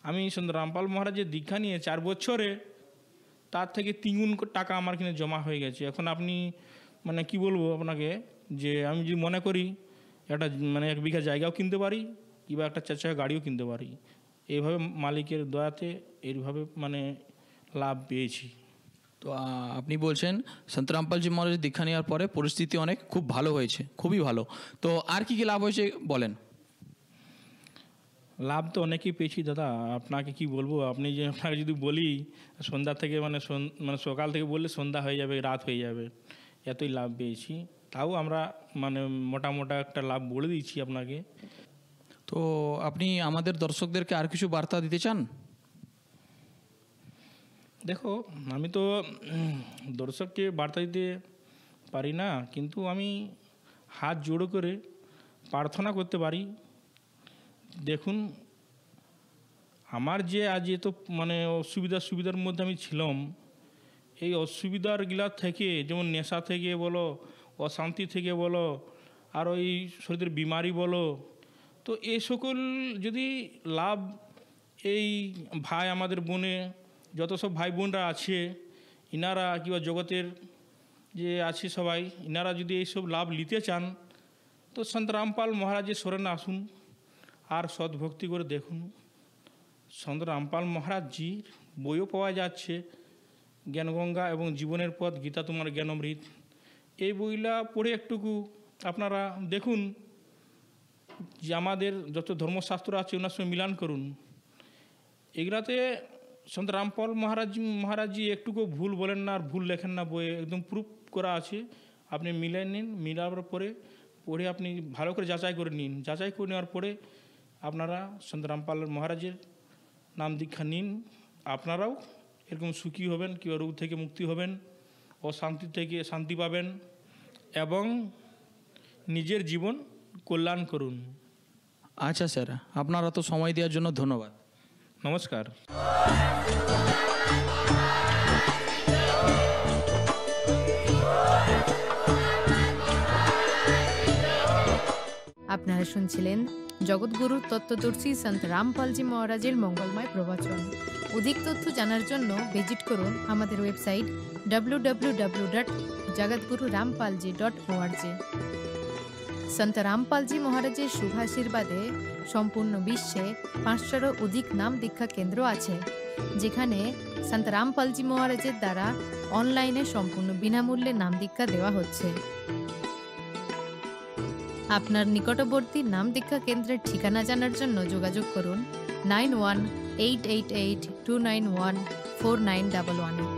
আমি সন্ত রামপাল মহারাজের দীক্ষা নিয়ে 4 বছরে তার থেকে 3 গুণ টাকা আমার কিনে জমা হয়ে গেছে। এখন আপনি মানে কি বলবো আপনাকে, যে আমি যদি মনে করি একটা মানে 1 বিঘা জায়গাও কিনতে পারি, কিংবা একটা 4 চাকা গাড়িও কিনতে পারি। এইভাবে মালিকের দয়াতে এইভাবে মানে লাভ পেয়েছি। তো আপনি বলছেন সন্ত রামপালজি মহারাজের দীক্ষা নেওয়ার পরে পরিস্থিতি অনেক খুব ভালো হয়েছে, খুবই ভালো। তো আর কি কি লাভ হয়েছে বলেন? লাভ তো অনেকেই পেয়েছি দাদা, আপনাকে কি বলবো, আপনি যে আপনাকে যদি বলি সন্ধ্যা থেকে মানে সকাল থেকে বললে সন্ধ্যা হয়ে যাবে, রাত হয়ে যাবে, এতই লাভ পেয়েছি। তাও আমরা মানে মোটা একটা লাভ বলে দিচ্ছি আপনাকে। তো আপনি আমাদের দর্শকদেরকে আর কিছু বার্তা দিতে চান? দেখো, আমি তো দর্শককে বার্তা দিতে পারি না, কিন্তু আমি হাত জোড়ো করে প্রার্থনা করতে পারি। দেখুন, আমার যে আজ এত মানে সুবিধার মধ্যে আমি ছিলাম, এই অসুবিধারগুলা থেকে, যেমন নেশা থেকে বলো, অশান্তি থেকে বলো, আর ওই শরীরের বিমারি বলো, তো এই সকল যদি লাভ এই ভাই আমাদের বোনে যত সব ভাই বোনরা আছে ইনারা, কিংবা জগতের যে আছে সবাই, ইনারা যদি এইসব লাভ নিতে চান তো সন্ত রামপাল মহারাজের শরণে আসুন আর সদ্ভক্তি করে দেখুন। সন্ত রামপাল মহারাজজির বইও পাওয়া যাচ্ছে, জ্ঞানগঙ্গা এবং জীবনের পথ, গীতা তোমার জ্ঞানমৃত, এই বইলা পড়ে একটুকু আপনারা দেখুন যে আমাদের যত ধর্মশাস্ত্র আছে ওনার সঙ্গে মিলান করুন। এগুলাতে সন্ত রামপাল মহারাজজি একটুকু ভুল বলেন না আর ভুল লেখেন না, বইয়ে একদম প্রুফ করা আছে। আপনি মিলাই নিন, মিলাবার পরে পড়ে আপনি ভালো করে যাচাই করে নিন, যাচাই করে নেওয়ার পরে আপনারা সন্ত রামপাল মহারাজের নাম দীক্ষা নিন। আপনারাও এরকম সুখী হবেন, কিংবা রোগ থেকে মুক্তি হবেন, অশান্তি থেকে শান্তি পাবেন এবং নিজের জীবন কল্যাণ করুন। আচ্ছা স্যার, আপনারা তো সময় দেওয়ার জন্য ধন্যবাদ। নমস্কার। আপনারা শুনছিলেন জগৎগুরু তত্ত্বদর্শী সন্ত রামপালজি মহারাজের মঙ্গলময় প্রবচন। অধিক তথ্য জানার জন্য ভিজিট করুন আমাদের ওয়েবসাইট www.jagatgururampalji.org। সন্ত রামপালজি মহারাজের শুভাশীর্বাদে সম্পূর্ণ বিশ্বে 500-এরও অধিক নাম দীক্ষা কেন্দ্র আছে, যেখানে সন্ত রামপালজি মহারাজের দ্বারা অনলাইনে সম্পূর্ণ বিনামূল্যে নাম দীক্ষা দেওয়া হচ্ছে। আপনার নিকটবর্তী নাম দীক্ষা কেন্দ্রের ঠিকানা জানার জন্য যোগাযোগ করুন 918882914911।